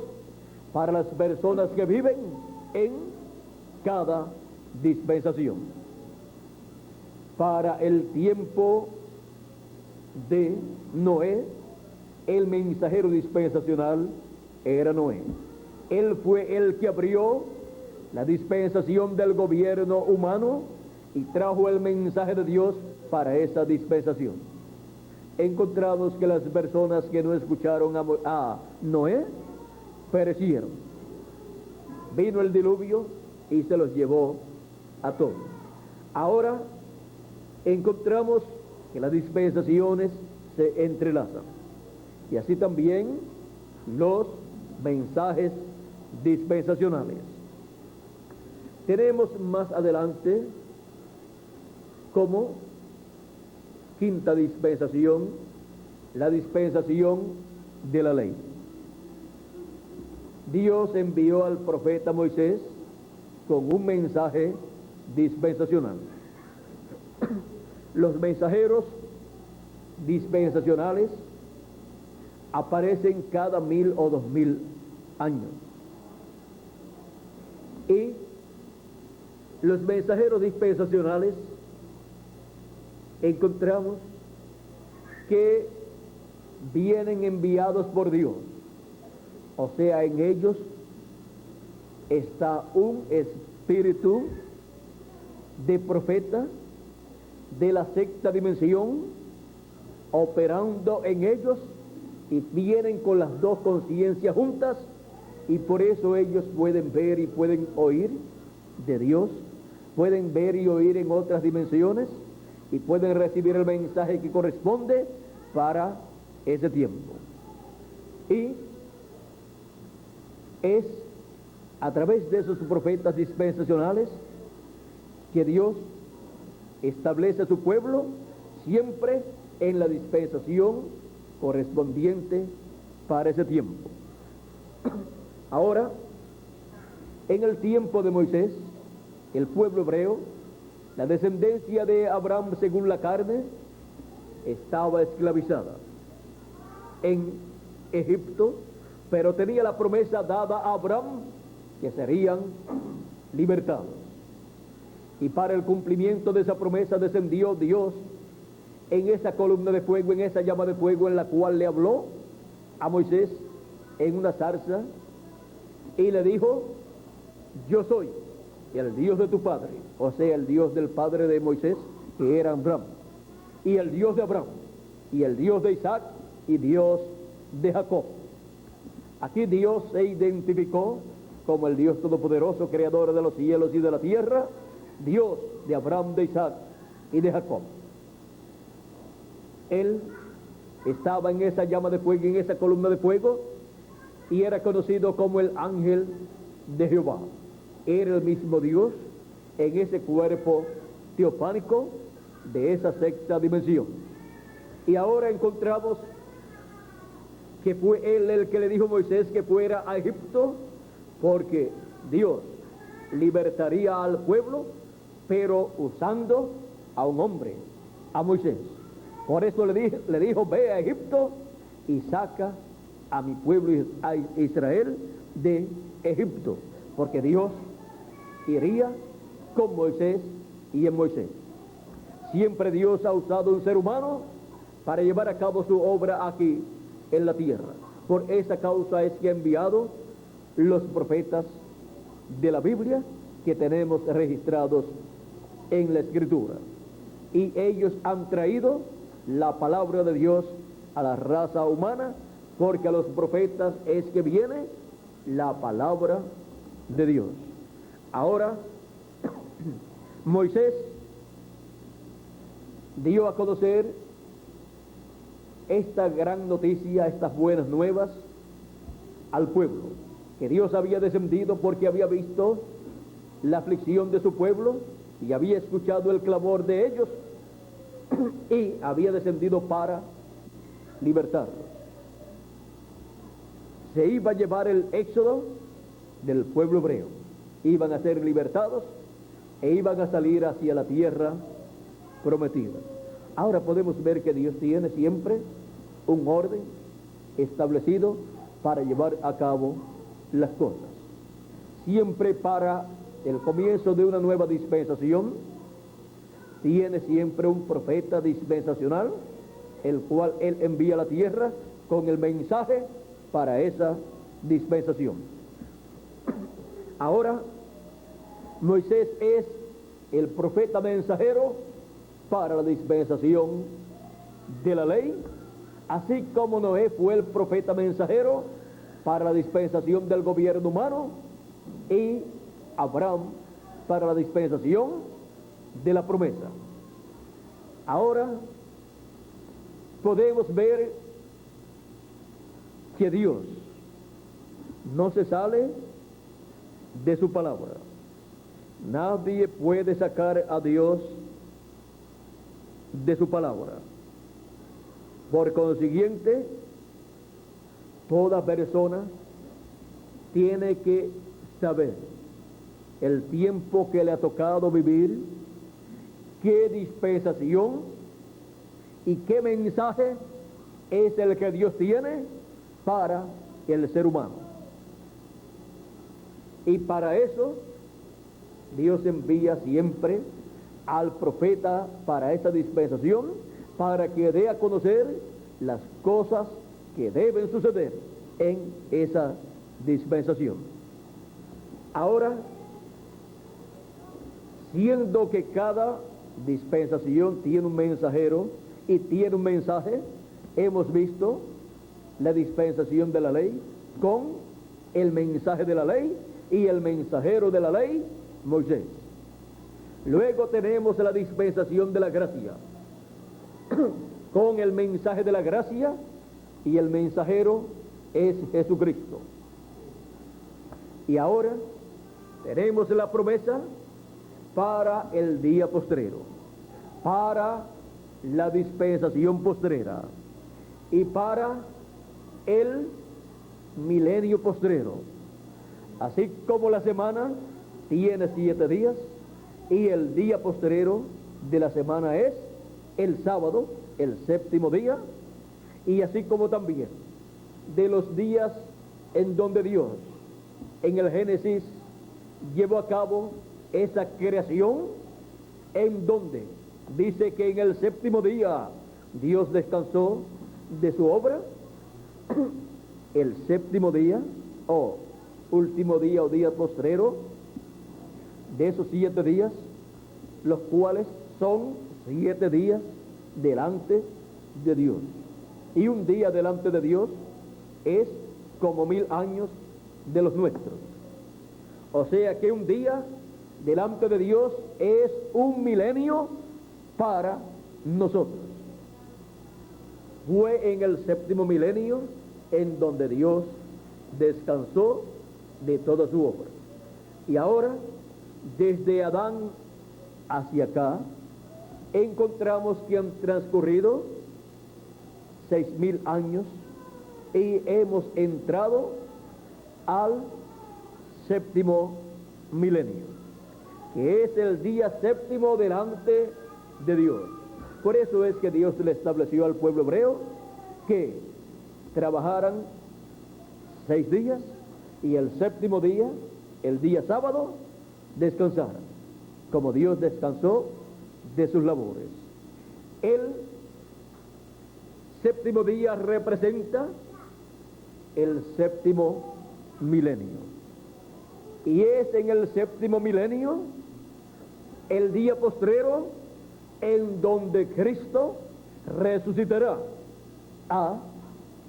para las personas que viven en cada dispensación. Para el tiempo de Noé, el mensajero dispensacional era Noé. Él fue el que abrió la dispensación del gobierno humano y trajo el mensaje de Dios para esa dispensación. Encontramos que las personas que no escucharon a Noé perecieron. Vino el diluvio y se los llevó a todos. Ahora encontramos que las dispensaciones se entrelazan, y así también los mensajes dispensacionales. Tenemos más adelante como quinta dispensación la dispensación de la ley. Dios envió al profeta Moisés con un mensaje dispensacional. Los mensajeros dispensacionales aparecen cada 1000 o 2000 años. Y los mensajeros dispensacionales encontramos que vienen enviados por Dios. O sea, en ellos está un espíritu de profeta de la sexta dimensión operando en ellos, y vienen con las dos conciencias juntas, y por eso ellos pueden ver y pueden oír de Dios, pueden ver y oír en otras dimensiones, y pueden recibir el mensaje que corresponde para ese tiempo. Y es a través de esos profetas dispensacionales que Dios establece a su pueblo siempre en la dispensación correspondiente para ese tiempo. Ahora, en el tiempo de Moisés, el pueblo hebreo, la descendencia de Abraham según la carne, estaba esclavizada en Egipto, pero tenía la promesa dada a Abraham que serían libertados. Y para el cumplimiento de esa promesa descendió Dios en esa columna de fuego, en esa llama de fuego en la cual le habló a Moisés en una zarza, y le dijo: yo soy el Dios de tu padre, o sea, el Dios del padre de Moisés, que era Abraham, y el Dios de Abraham, y el Dios de Isaac, y Dios de Jacob. Aquí Dios se identificó como el Dios Todopoderoso, creador de los cielos y de la tierra, Dios de Abraham, de Isaac y de Jacob. Él estaba en esa llama de fuego, en esa columna de fuego, y era conocido como el ángel de Jehová. Era el mismo Dios en ese cuerpo teofánico de esa sexta dimensión. Y ahora encontramos que fue él el que le dijo a Moisés que fuera a Egipto, porque Dios libertaría al pueblo, pero usando a un hombre, a Moisés. Por eso le dijo, ve a Egipto y saca a mi pueblo a Israel de Egipto, porque Dios iría con Moisés y en Moisés. Siempre Dios ha usado un ser humano para llevar a cabo su obra aquí en la tierra. Por esa causa es que ha enviado los profetas de la Biblia que tenemos registrados en la Escritura. Y ellos han traído la palabra de Dios a la raza humana, porque a los profetas es que viene la palabra de Dios. Ahora, Moisés dio a conocer esta gran noticia, estas buenas nuevas al pueblo, que Dios había descendido porque había visto la aflicción de su pueblo y había escuchado el clamor de ellos y había descendido para libertarlos. Se iba a llevar el éxodo del pueblo hebreo, iban a ser libertados e iban a salir hacia la tierra prometida. Ahora podemos ver que Dios tiene siempre un orden establecido para llevar a cabo las cosas. Siempre para el comienzo de una nueva dispensación, tiene siempre un profeta dispensacional, el cual él envía a la tierra con el mensaje para esa dispensación. Ahora, Moisés es el profeta mensajero para la dispensación de la ley, así como Noé fue el profeta mensajero para la dispensación del gobierno humano y Abraham para la dispensación de la promesa. Ahora podemos ver que Dios no se sale de su palabra. Nadie puede sacar a Dios de su palabra. Por consiguiente, toda persona tiene que saber el tiempo que le ha tocado vivir, qué dispensación y qué mensaje es el que Dios tiene para el ser humano. Y para eso Dios envía siempre al profeta para esa dispensación, para que dé a conocer las cosas que deben suceder en esa dispensación. Ahora, siendo que cada dispensación tiene un mensajero y tiene un mensaje, hemos visto la dispensación de la ley con el mensaje de la ley y el mensajero de la ley, Moisés. Luego tenemos la dispensación de la gracia con el mensaje de la gracia y el mensajero es Jesucristo. Y ahora tenemos la promesa para el día postrero, para la dispensación postrera y para el milenio postrero. Así como la semana tiene 7 días y el día postrero de la semana es el sábado, el 7º día, y así como también de los días en donde Dios en el Génesis llevó a cabo esa creación, en donde dice que en el 7º día Dios descansó de su obra. El 7º día o último día o día postrero de esos 7 días, los cuales son 7 días delante de Dios, y un día delante de Dios es como 1000 años de los nuestros. O sea que un día delante de Dios es un milenio para nosotros. Fue en el séptimo milenio en donde Dios descansó de toda su obra. Y ahora, desde Adán hacia acá, encontramos que han transcurrido 6,000 años y hemos entrado al séptimo milenio, que es el día séptimo delante de Dios. Por eso es que Dios le estableció al pueblo hebreo que trabajaran 6 días y el séptimo día, el día sábado, descansaran, como Dios descansó de sus labores. El séptimo día representa el séptimo milenio. Y es en el séptimo milenio, el día postrero, en donde Cristo resucitará a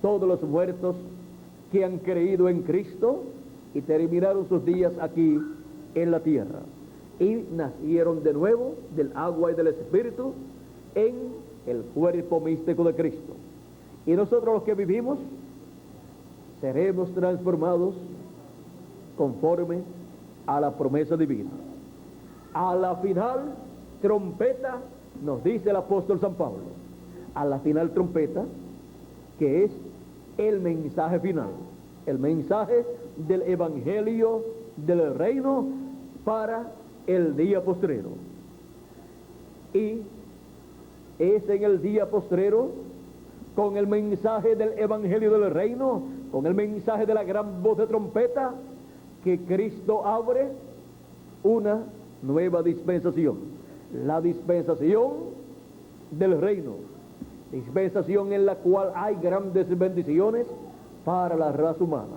todos los muertos que han creído en Cristo y terminaron sus días aquí en la tierra y nacieron de nuevo del agua y del Espíritu en el cuerpo místico de Cristo. Y nosotros los que vivimos seremos transformados conforme a la promesa divina. A la final trompeta, nos dice el apóstol San Pablo, a la final trompeta, que es el mensaje final, el mensaje del evangelio del reino para el día postrero. Y es en el día postrero, con el mensaje del evangelio del reino, con el mensaje de la gran voz de trompeta, que Cristo abre una nueva dispensación, la dispensación del reino, dispensación en la cual hay grandes bendiciones para la raza humana,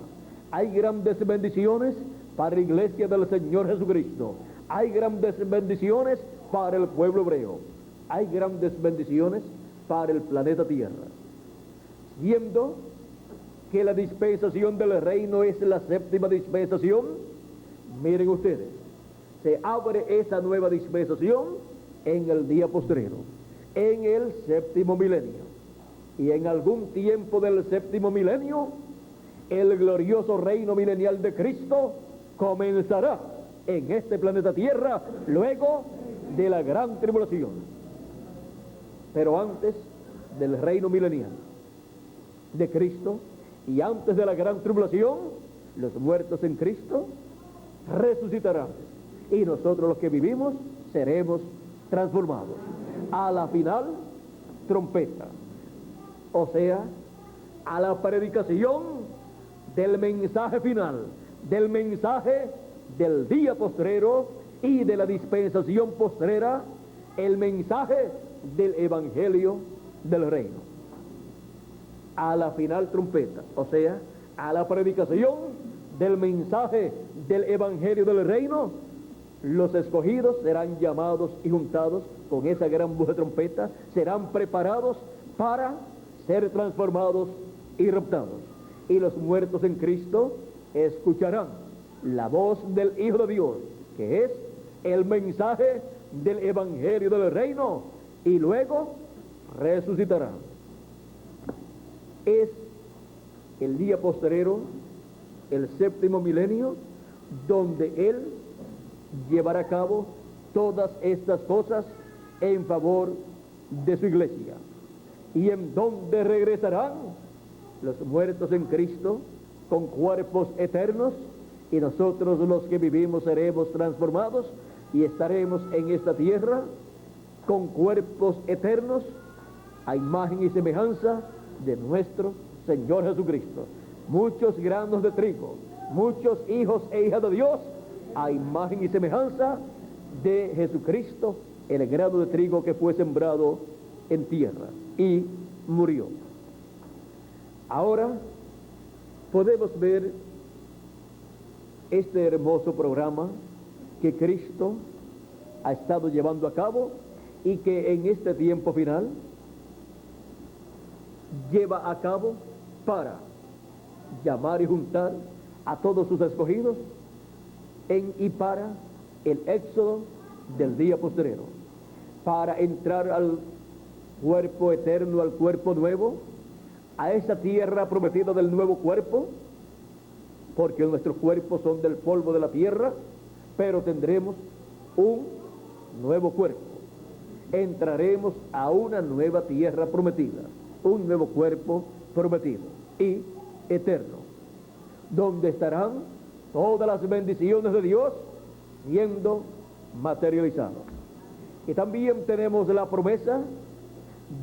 hay grandes bendiciones para la iglesia del Señor Jesucristo, hay grandes bendiciones para el pueblo hebreo, hay grandes bendiciones para el planeta Tierra, siendo que la dispensación del reino es la séptima dispensación. Miren ustedes, se abre esa nueva dispensación en el día postrero, en el séptimo milenio, y en algún tiempo del séptimo milenio el glorioso reino milenial de Cristo comenzará en este planeta Tierra luego de la gran tribulación. Pero antes del reino milenial de Cristo y antes de la gran tribulación, los muertos en Cristo resucitarán y nosotros los que vivimos seremos transformados a la final trompeta, o sea, a la predicación del mensaje final, del mensaje del día postrero y de la dispensación postrera, el mensaje del evangelio del reino. A la final trompeta, o sea, a la predicación del mensaje del evangelio del reino, los escogidos serán llamados y juntados con esa gran voz de trompeta, serán preparados para ser transformados y raptados. Y los muertos en Cristo escucharán la voz del Hijo de Dios, que es el mensaje del evangelio del reino, y luego resucitarán. Es el día postrero, el séptimo milenio, donde Él llevará a cabo todas estas cosas en favor de su iglesia, y en donde regresarán los muertos en Cristo con cuerpos eternos, y nosotros los que vivimos seremos transformados y estaremos en esta tierra con cuerpos eternos a imagen y semejanza de nuestro Señor Jesucristo. Muchos granos de trigo, muchos hijos e hijas de Dios a imagen y semejanza de Jesucristo, el grano de trigo que fue sembrado en tierra y murió. Ahora podemos ver este hermoso programa que Cristo ha estado llevando a cabo y que en este tiempo final lleva a cabo para llamar y juntar a todos sus escogidos en y para el éxodo del día postrero, para entrar al cuerpo eterno, al cuerpo nuevo, a esa tierra prometida del nuevo cuerpo, porque nuestros cuerpos son del polvo de la tierra, pero tendremos un nuevo cuerpo. Entraremos a una nueva tierra prometida, un nuevo cuerpo prometido y eterno, donde estarán todas las bendiciones de Dios siendo materializadas. Y también tenemos la promesa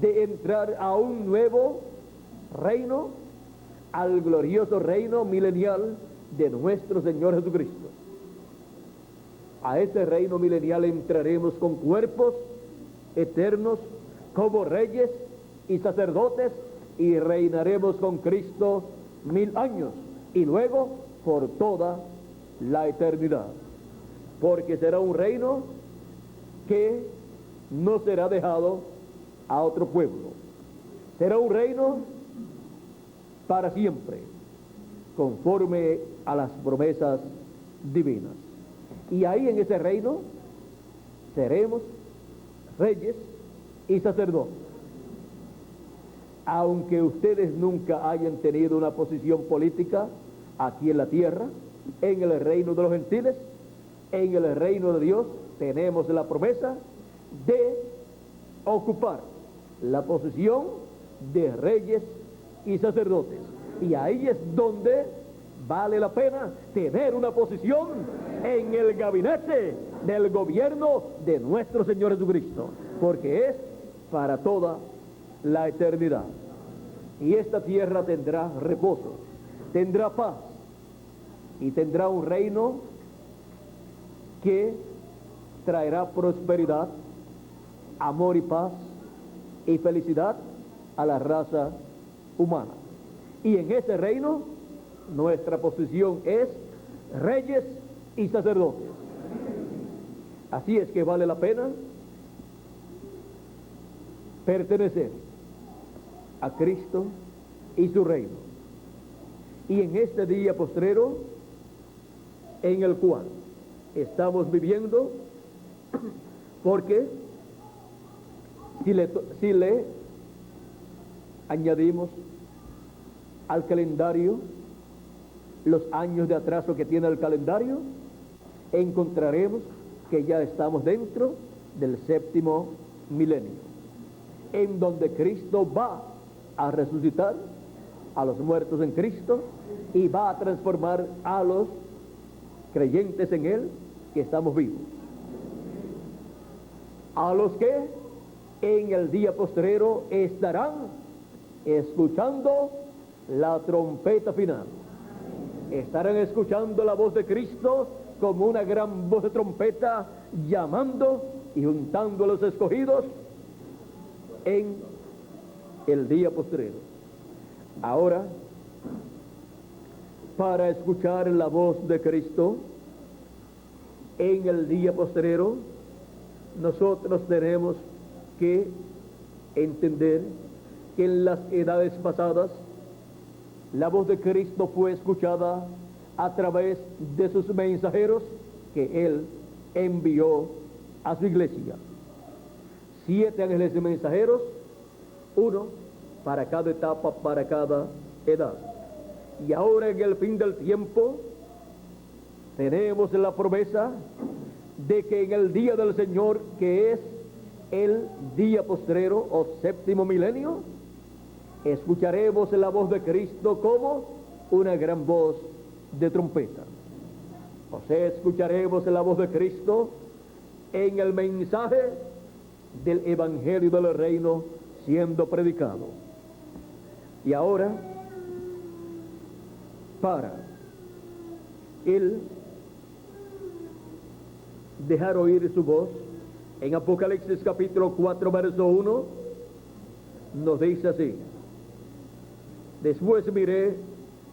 de entrar a un nuevo reino, al glorioso reino milenial de nuestro Señor Jesucristo. A ese reino milenial entraremos con cuerpos eternos como reyes y sacerdotes, y reinaremos con Cristo 1000 años y luego por toda la eternidad, porque será un reino que no será dejado a otro pueblo. Será un reino para siempre, conforme a las promesas divinas. Y ahí en ese reino seremos reyes y sacerdotes. Aunque ustedes nunca hayan tenido una posición política aquí en la tierra, en el reino de los gentiles, en el reino de Dios, tenemos la promesa de ocupar la posición de reyes y sacerdotes. Y ahí es donde vale la pena tener una posición en el gabinete del gobierno de nuestro Señor Jesucristo, porque es para toda la eternidad. Y esta tierra tendrá reposo, tendrá paz y tendrá un reino que traerá prosperidad, amor y paz y felicidad a la raza humana. Y en ese reino nuestra posición es reyes y sacerdotes. Así es que vale la pena pertenecer a Cristo y su reino. Y en este día postrero en el cual estamos viviendo, porque si le añadimos al calendario los años de atraso que tiene el calendario, encontraremos que ya estamos dentro del séptimo milenio, en donde Cristo va a resucitar a los muertos en Cristo y va a transformar a los creyentes en Él que estamos vivos, a los que en el día postrero estarán escuchando la trompeta final. Estarán escuchando la voz de Cristo como una gran voz de trompeta, llamando y juntando a los escogidos en el día postrero. Ahora, para escuchar la voz de Cristo en el día postrero, nosotros tenemos que entender que en las edades pasadas la voz de Cristo fue escuchada a través de sus mensajeros que Él envió a su iglesia. 7 ángeles y mensajeros, uno para cada etapa, para cada edad. Y ahora en el fin del tiempo tenemos la promesa de que en el día del Señor, que es el día postrero o séptimo milenio, escucharemos la voz de Cristo como una gran voz de trompeta. O sea, escucharemos la voz de Cristo en el mensaje del evangelio del reino siendo predicado. Y ahora, para Él dejar oír su voz, en Apocalipsis capítulo 4 verso 1 nos dice así: después miré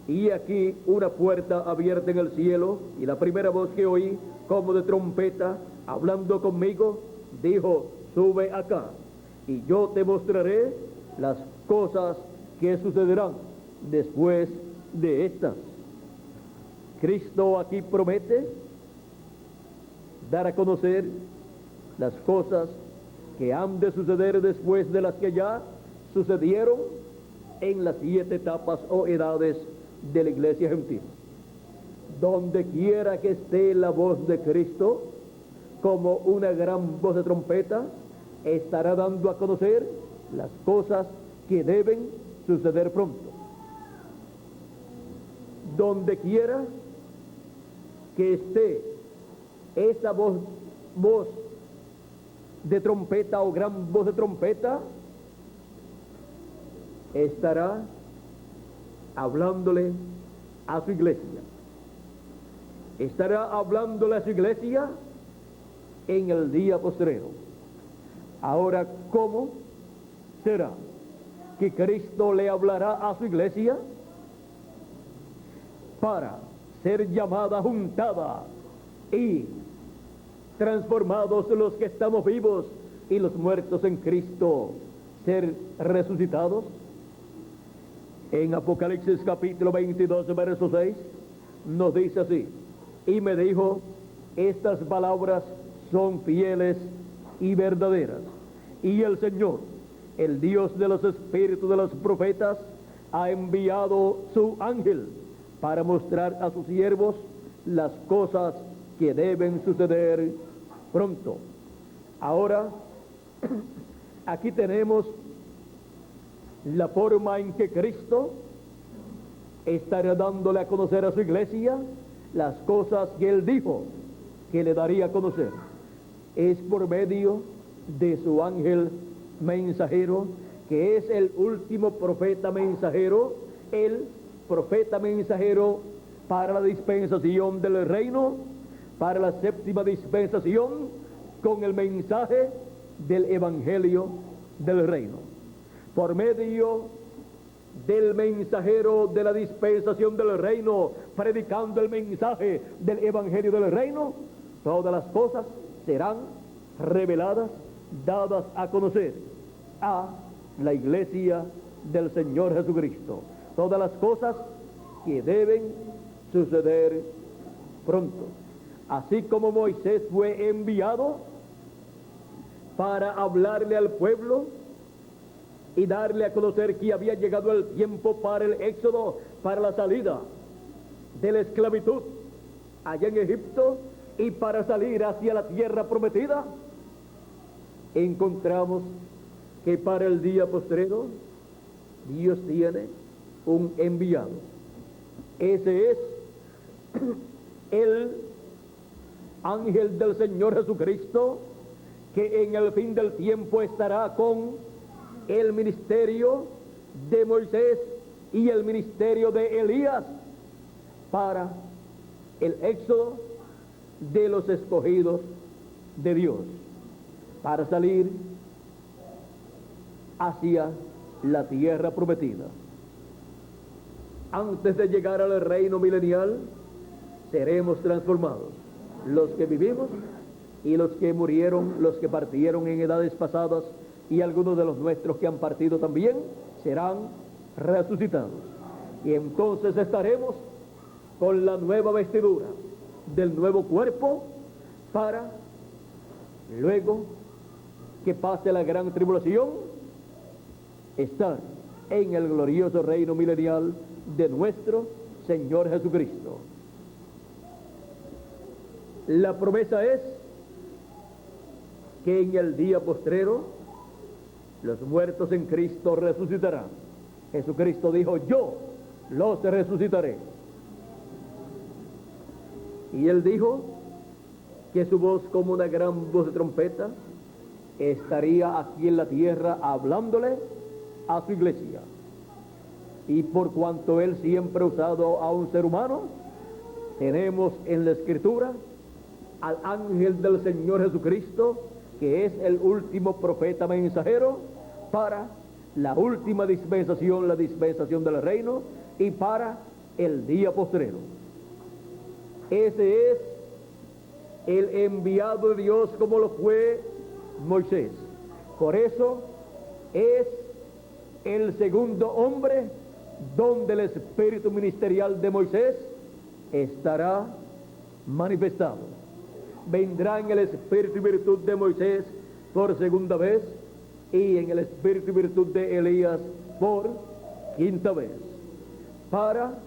y aquí una puerta abierta en el cielo, y la primera voz que oí como de trompeta hablando conmigo dijo: sube acá y yo te mostraré las cosas que sucederán después de estas. Cristo aquí promete dar a conocer las cosas que han de suceder después de las que ya sucedieron en las 7 etapas o edades de la iglesia gentil. Donde quiera que esté la voz de Cristo, como una gran voz de trompeta, estará dando a conocer las cosas que deben suceder pronto. Donde quiera que esté esa voz de trompeta o gran voz de trompeta, estará hablándole a su iglesia. Estará hablándole a su iglesia en el día postrero. Ahora, ¿cómo será que Cristo le hablará a su iglesia? Para ser llamada, juntada y transformados los que estamos vivos y los muertos en Cristo, ser resucitados. En Apocalipsis capítulo 22, verso 6, nos dice así: y me dijo, estas palabras son fieles y verdaderas, y el Señor, el Dios de los espíritus de los profetas, ha enviado su ángel para mostrar a sus siervos las cosas que deben suceder pronto. Ahora, aquí tenemos la forma en que Cristo estará dándole a conocer a su iglesia las cosas que Él dijo que le daría a conocer. Es por medio de su ángel mensajero, que es el último profeta mensajero, el profeta mensajero para la dispensación del reino, para la 7ª dispensación, con el mensaje del evangelio del reino. Por medio del mensajero de la dispensación del reino, predicando el mensaje del evangelio del reino, todas las cosas serán reveladas, dadas a conocer a la iglesia del Señor Jesucristo. Todas las cosas que deben suceder pronto. Así como Moisés fue enviado para hablarle al pueblo y darle a conocer que había llegado el tiempo para el éxodo, para la salida de la esclavitud allá en Egipto y para salir hacia la tierra prometida, encontramos que para el día postrero Dios tiene un enviado. Ese es el ángel del Señor Jesucristo, que en el fin del tiempo estará con el ministerio de Moisés y el ministerio de Elías para el éxodo de los escogidos de Dios, para salir hacia la tierra prometida. Antes de llegar al reino milenial, seremos transformados. Los que vivimos y los que murieron, los que partieron en edades pasadas, y algunos de los nuestros que han partido también, serán resucitados. Y entonces estaremos con la nueva vestidura del nuevo cuerpo, para luego que pase la gran tribulación, estar en el glorioso reino milenial de nuestro Señor Jesucristo. La promesa es que en el día postrero los muertos en Cristo resucitarán. Jesucristo dijo: yo los resucitaré. Y Él dijo que su voz, como una gran voz de trompeta, estaría aquí en la tierra hablándole a su iglesia. Y por cuanto Él siempre ha usado a un ser humano, tenemos en la Escritura al ángel del Señor Jesucristo, que es el último profeta mensajero para la última dispensación, la dispensación del reino, y para el día postrero. Ese es el enviado de Dios, como lo fue Moisés. Por eso es el segundo hombre donde el espíritu ministerial de Moisés estará manifestado. vendrá en el espíritu y virtud de Moisés por segunda vez, y en el espíritu y virtud de Elías por quinta vez, para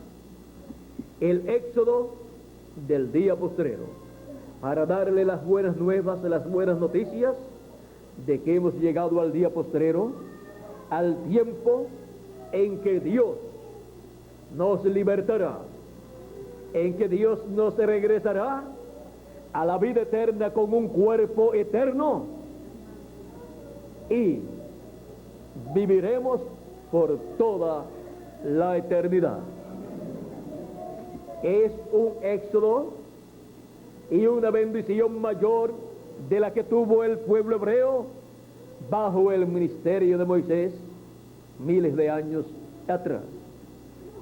el éxodo del día postrero, para darle las buenas nuevas, las buenas noticias de que hemos llegado al día postrero, al tiempo en que Dios nos libertará, en que Dios nos regresará a la vida eterna con un cuerpo eterno, y viviremos por toda la eternidad. Es un éxodo y una bendición mayor de la que tuvo el pueblo hebreo bajo el ministerio de Moisés miles de años atrás,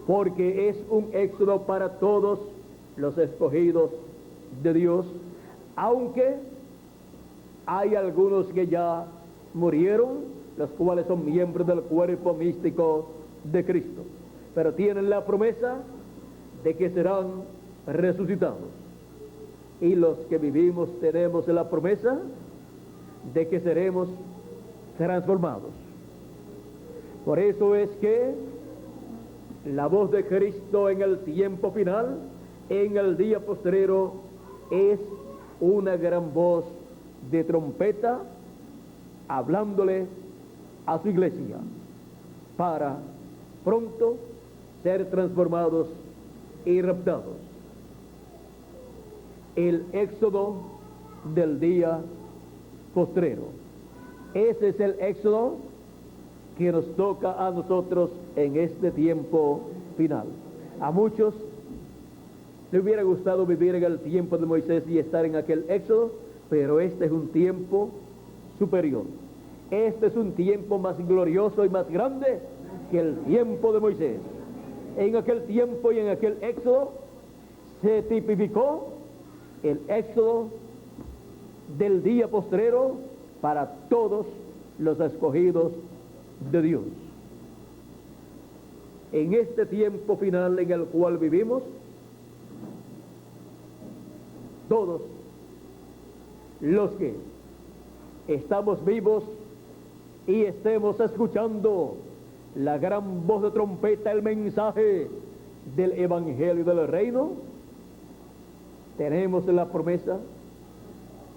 porque es un éxodo para todos los escogidos de Dios, aunque hay algunos que ya murieron, los cuales son miembros del cuerpo místico de Cristo, pero tienen la promesa de que serán resucitados. Y los que vivimos tenemos la promesa de que seremos transformados. Por eso es que la voz de Cristo en el tiempo final, en el día postrero, es una gran voz de trompeta hablándole a su iglesia para pronto ser transformados y raptados. El éxodo del día postrero. Ese es el éxodo que nos toca a nosotros en este tiempo final. A muchos le hubiera gustado vivir en el tiempo de Moisés y estar en aquel éxodo, pero este es un tiempo superior. Este es un tiempo más glorioso y más grande que el tiempo de Moisés. En aquel tiempo y en aquel éxodo se tipificó el éxodo del día postrero para todos los escogidos de Dios. En este tiempo final en el cual vivimos, todos los que estamos vivos y estemos escuchando la gran voz de trompeta, el mensaje del Evangelio del Reino, tenemos la promesa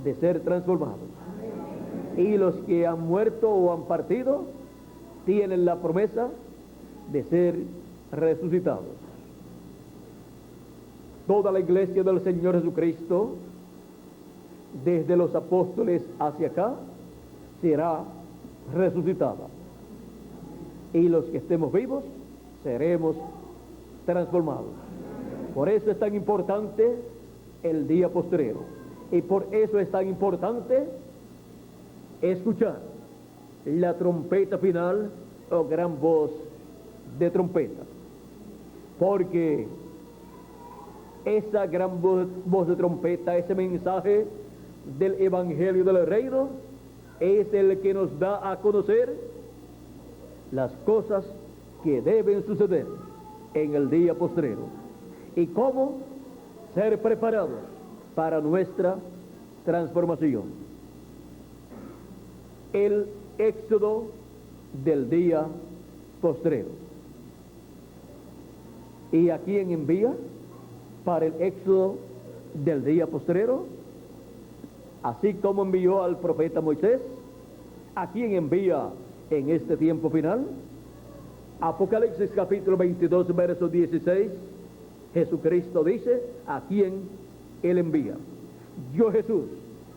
de ser transformados. Y los que han muerto o han partido tienen la promesa de ser resucitados. Toda la iglesia del Señor Jesucristo, desde los apóstoles hacia acá, será resucitada. Y los que estemos vivos seremos transformados. Por eso es tan importante el día postrero, y por eso es tan importante escuchar la trompeta final o gran voz de trompeta, porque esa gran voz de trompeta, ese mensaje del Evangelio del Reino, es el que nos da a conocer las cosas que deben suceder en el día postrero y cómo ser preparados para nuestra transformación. El éxodo del día postrero. ¿Y a quién envía para el éxodo del día postrero? Así como envió al profeta Moisés, ¿a quién envía en este tiempo final? Apocalipsis capítulo 22, verso 16, Jesucristo dice a quién Él envía. Yo, Jesús,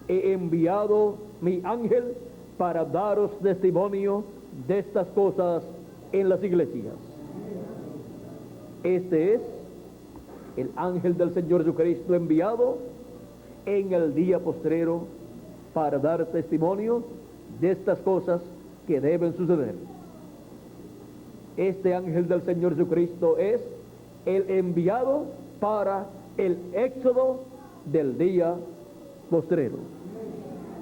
he enviado mi ángel para daros testimonio de estas cosas en las iglesias. Este es el ángel del Señor Jesucristo enviado en el día postrero para dar testimonio de estas cosas que deben suceder. Este ángel del Señor Jesucristo es el enviado para el éxodo del día postrero.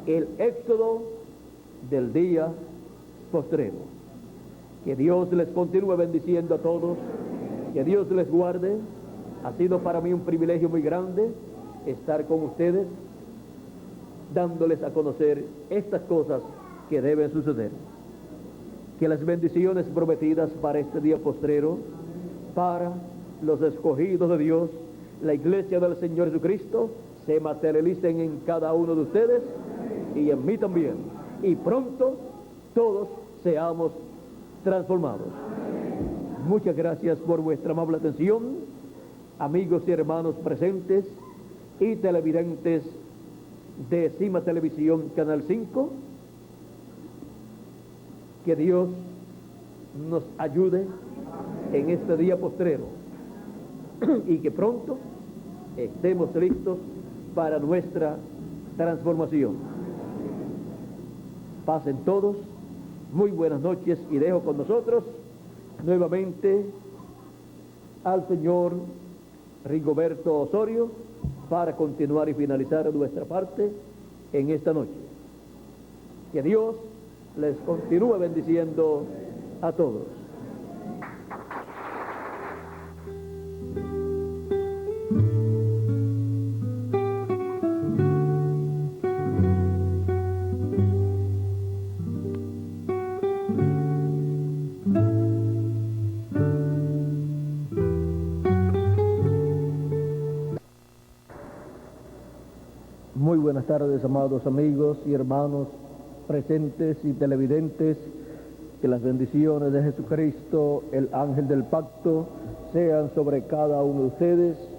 El éxodo del día postrero. Que Dios les continúe bendiciendo a todos, que Dios les guarde. Ha sido para mí un privilegio muy grande estar con ustedes dándoles a conocer estas cosas que deben suceder. Que las bendiciones prometidas para este día postrero, para los escogidos de Dios, la iglesia del Señor Jesucristo, se materialicen en cada uno de ustedes y en mí también. Y pronto todos seamos transformados. Muchas gracias por vuestra amable atención, amigos y hermanos presentes y televidentes de Cima Televisión Canal 5. Que Dios nos ayude en este día postrero y que pronto estemos listos para nuestra transformación. Pasen todos muy buenas noches y dejo con nosotros nuevamente al señor Rigoberto Osorio para continuar y finalizar nuestra parte en esta noche. Que Dios les continúe bendiciendo a todos. Muy buenas tardes, amados amigos y hermanos presentes y televidentes. Que las bendiciones de Jesucristo, el ángel del pacto, sean sobre cada uno de ustedes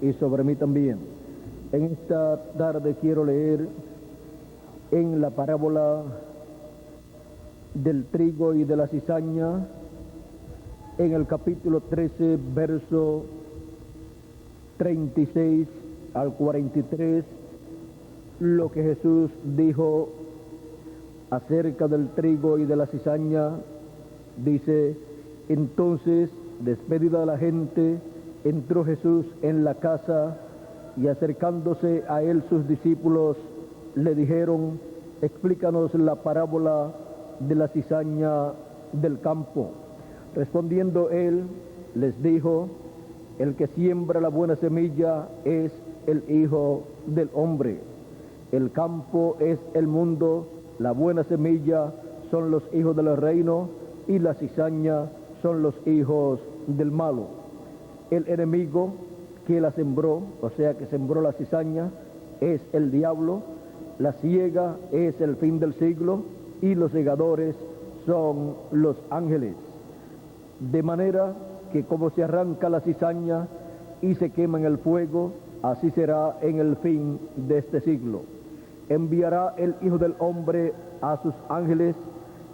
y sobre mí también. En esta tarde quiero leer en la parábola del trigo y de la cizaña, en el capítulo 13, verso 36 al 43, lo que Jesús dijo acerca del trigo y de la cizaña. Dice: entonces, despedida la gente, entró Jesús en la casa, y acercándose a él sus discípulos le dijeron: explícanos la parábola de la cizaña del campo. Respondiendo él, les dijo: el que siembra la buena semilla es el Hijo del Hombre. El campo es el mundo, la buena semilla son los hijos del reino, y la cizaña son los hijos del malo. El enemigo que la sembró, o sea que sembró la cizaña, es el diablo. La siega es el fin del siglo, y los segadores son los ángeles. De manera que como se arranca la cizaña y se quema en el fuego, así será en el fin de este siglo. Enviará el Hijo del Hombre a sus ángeles,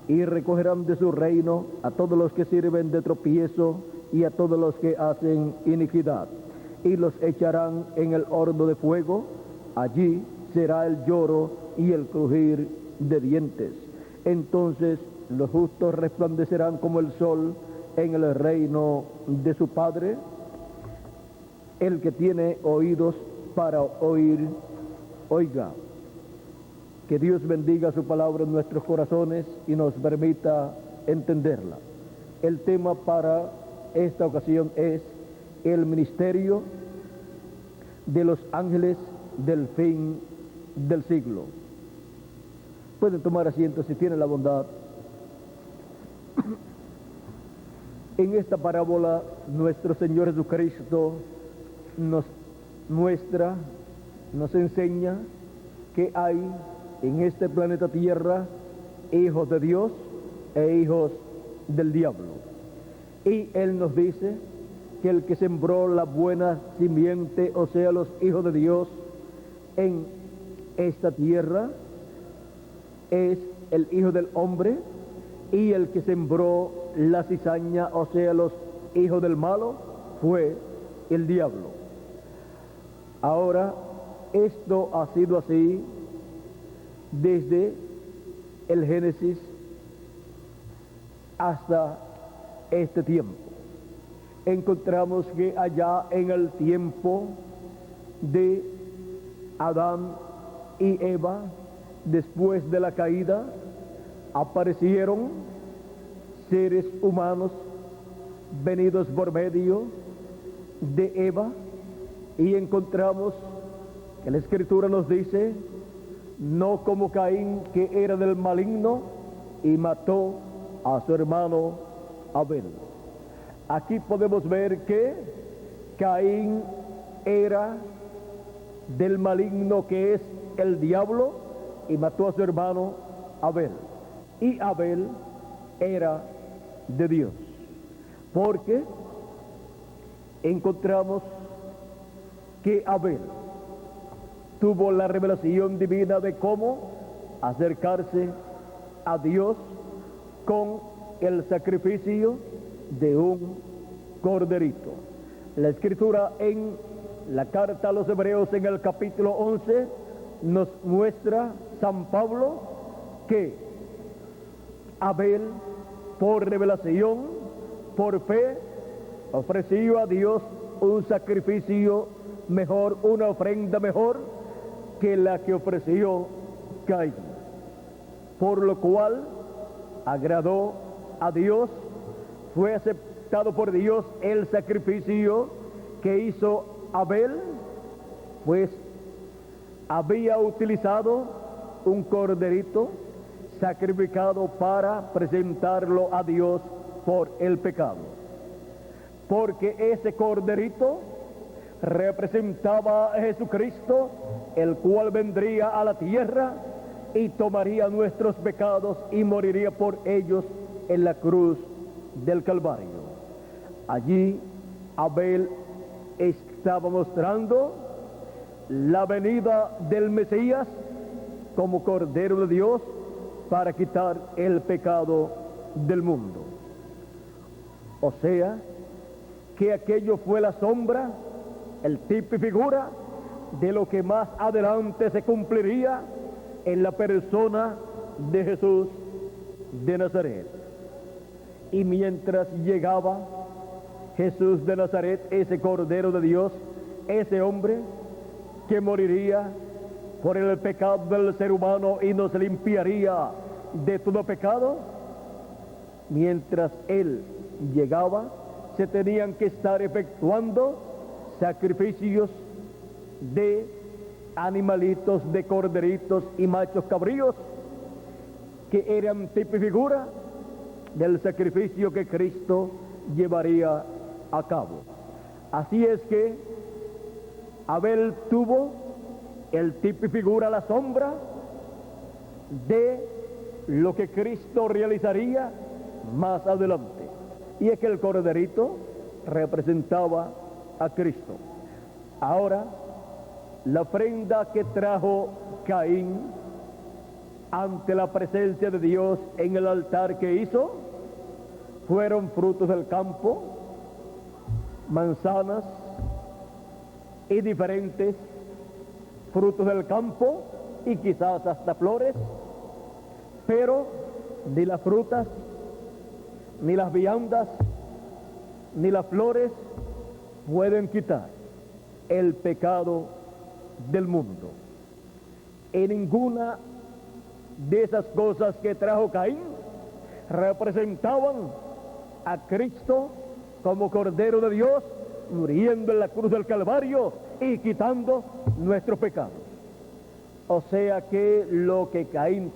y recogerán de su reino a todos los que sirven de tropiezo y a todos los que hacen iniquidad, y los echarán en el horno de fuego. Allí será el lloro y el crujir de dientes. Entonces los justos resplandecerán como el sol en el reino de su Padre. El que tiene oídos para oír, oiga. Que Dios bendiga su palabra en nuestros corazones y nos permita entenderla. El tema para esta ocasión es el ministerio de los ángeles del fin del siglo. Pueden tomar asiento si tienen la bondad. En esta parábola nuestro Señor Jesucristo nos muestra, nos enseña que hay en este planeta Tierra hijos de Dios e hijos del diablo. Y Él nos dice que el que sembró la buena simiente, o sea, los hijos de Dios en esta tierra, es el Hijo del Hombre, y el que sembró la cizaña, o sea, los hijos del malo, fue el diablo. Ahora, esto ha sido así desde el Génesis hasta este tiempo. Encontramos que allá en el tiempo de Adán y Eva, después de la caída, aparecieron seres humanos venidos por medio de Eva, y encontramos que la Escritura nos dice: no como Caín, que era del maligno y mató a su hermano Abel. Aquí podemos ver que Caín era del maligno, que es el diablo, y mató a su hermano Abel. Y Abel era de Dios, porque encontramos que Abel tuvo la revelación divina de cómo acercarse a Dios con el sacrificio de un corderito. La escritura en la carta a los Hebreos, en el capítulo 11, nos muestra San Pablo que Abel, por revelación, por fe, ofreció a Dios un sacrificio mejor, una ofrenda mejor que la que ofreció Caín, por lo cual agradó a Dios, fue aceptado por Dios el sacrificio que hizo Abel, pues había utilizado un corderito sacrificado para presentarlo a Dios por el pecado, porque ese corderito representaba a Jesucristo, el cual vendría a la tierra y tomaría nuestros pecados y moriría por ellos en la cruz del Calvario. Allí Abel estaba mostrando la venida del Mesías como Cordero de Dios para quitar el pecado del mundo. O sea, que aquello fue la sombra, el tipo y figura de lo que más adelante se cumpliría en la persona de Jesús de Nazaret. Y mientras llegaba Jesús de Nazaret, ese Cordero de Dios, ese hombre que moriría por el pecado del ser humano y nos limpiaría de todo pecado, mientras Él llegaba, se tenían que estar efectuando sacrificios de animalitos, de corderitos y machos cabríos, que eran tipo y figura del sacrificio que Cristo llevaría a cabo. Así es que Abel tuvo el tipo y figura, la sombra de lo que Cristo realizaría más adelante. Y es que el corderito representaba a Cristo. Ahora, la ofrenda que trajo Caín ante la presencia de Dios en el altar que hizo, fueron frutos del campo, manzanas y diferentes frutos del campo y quizás hasta flores, pero ni las frutas, ni las viandas, ni las flores pueden quitar el pecado del mundo. Y ninguna de esas cosas que trajo Caín representaban a Cristo como Cordero de Dios, muriendo en la cruz del Calvario y quitando nuestros pecados. O sea que lo que Caín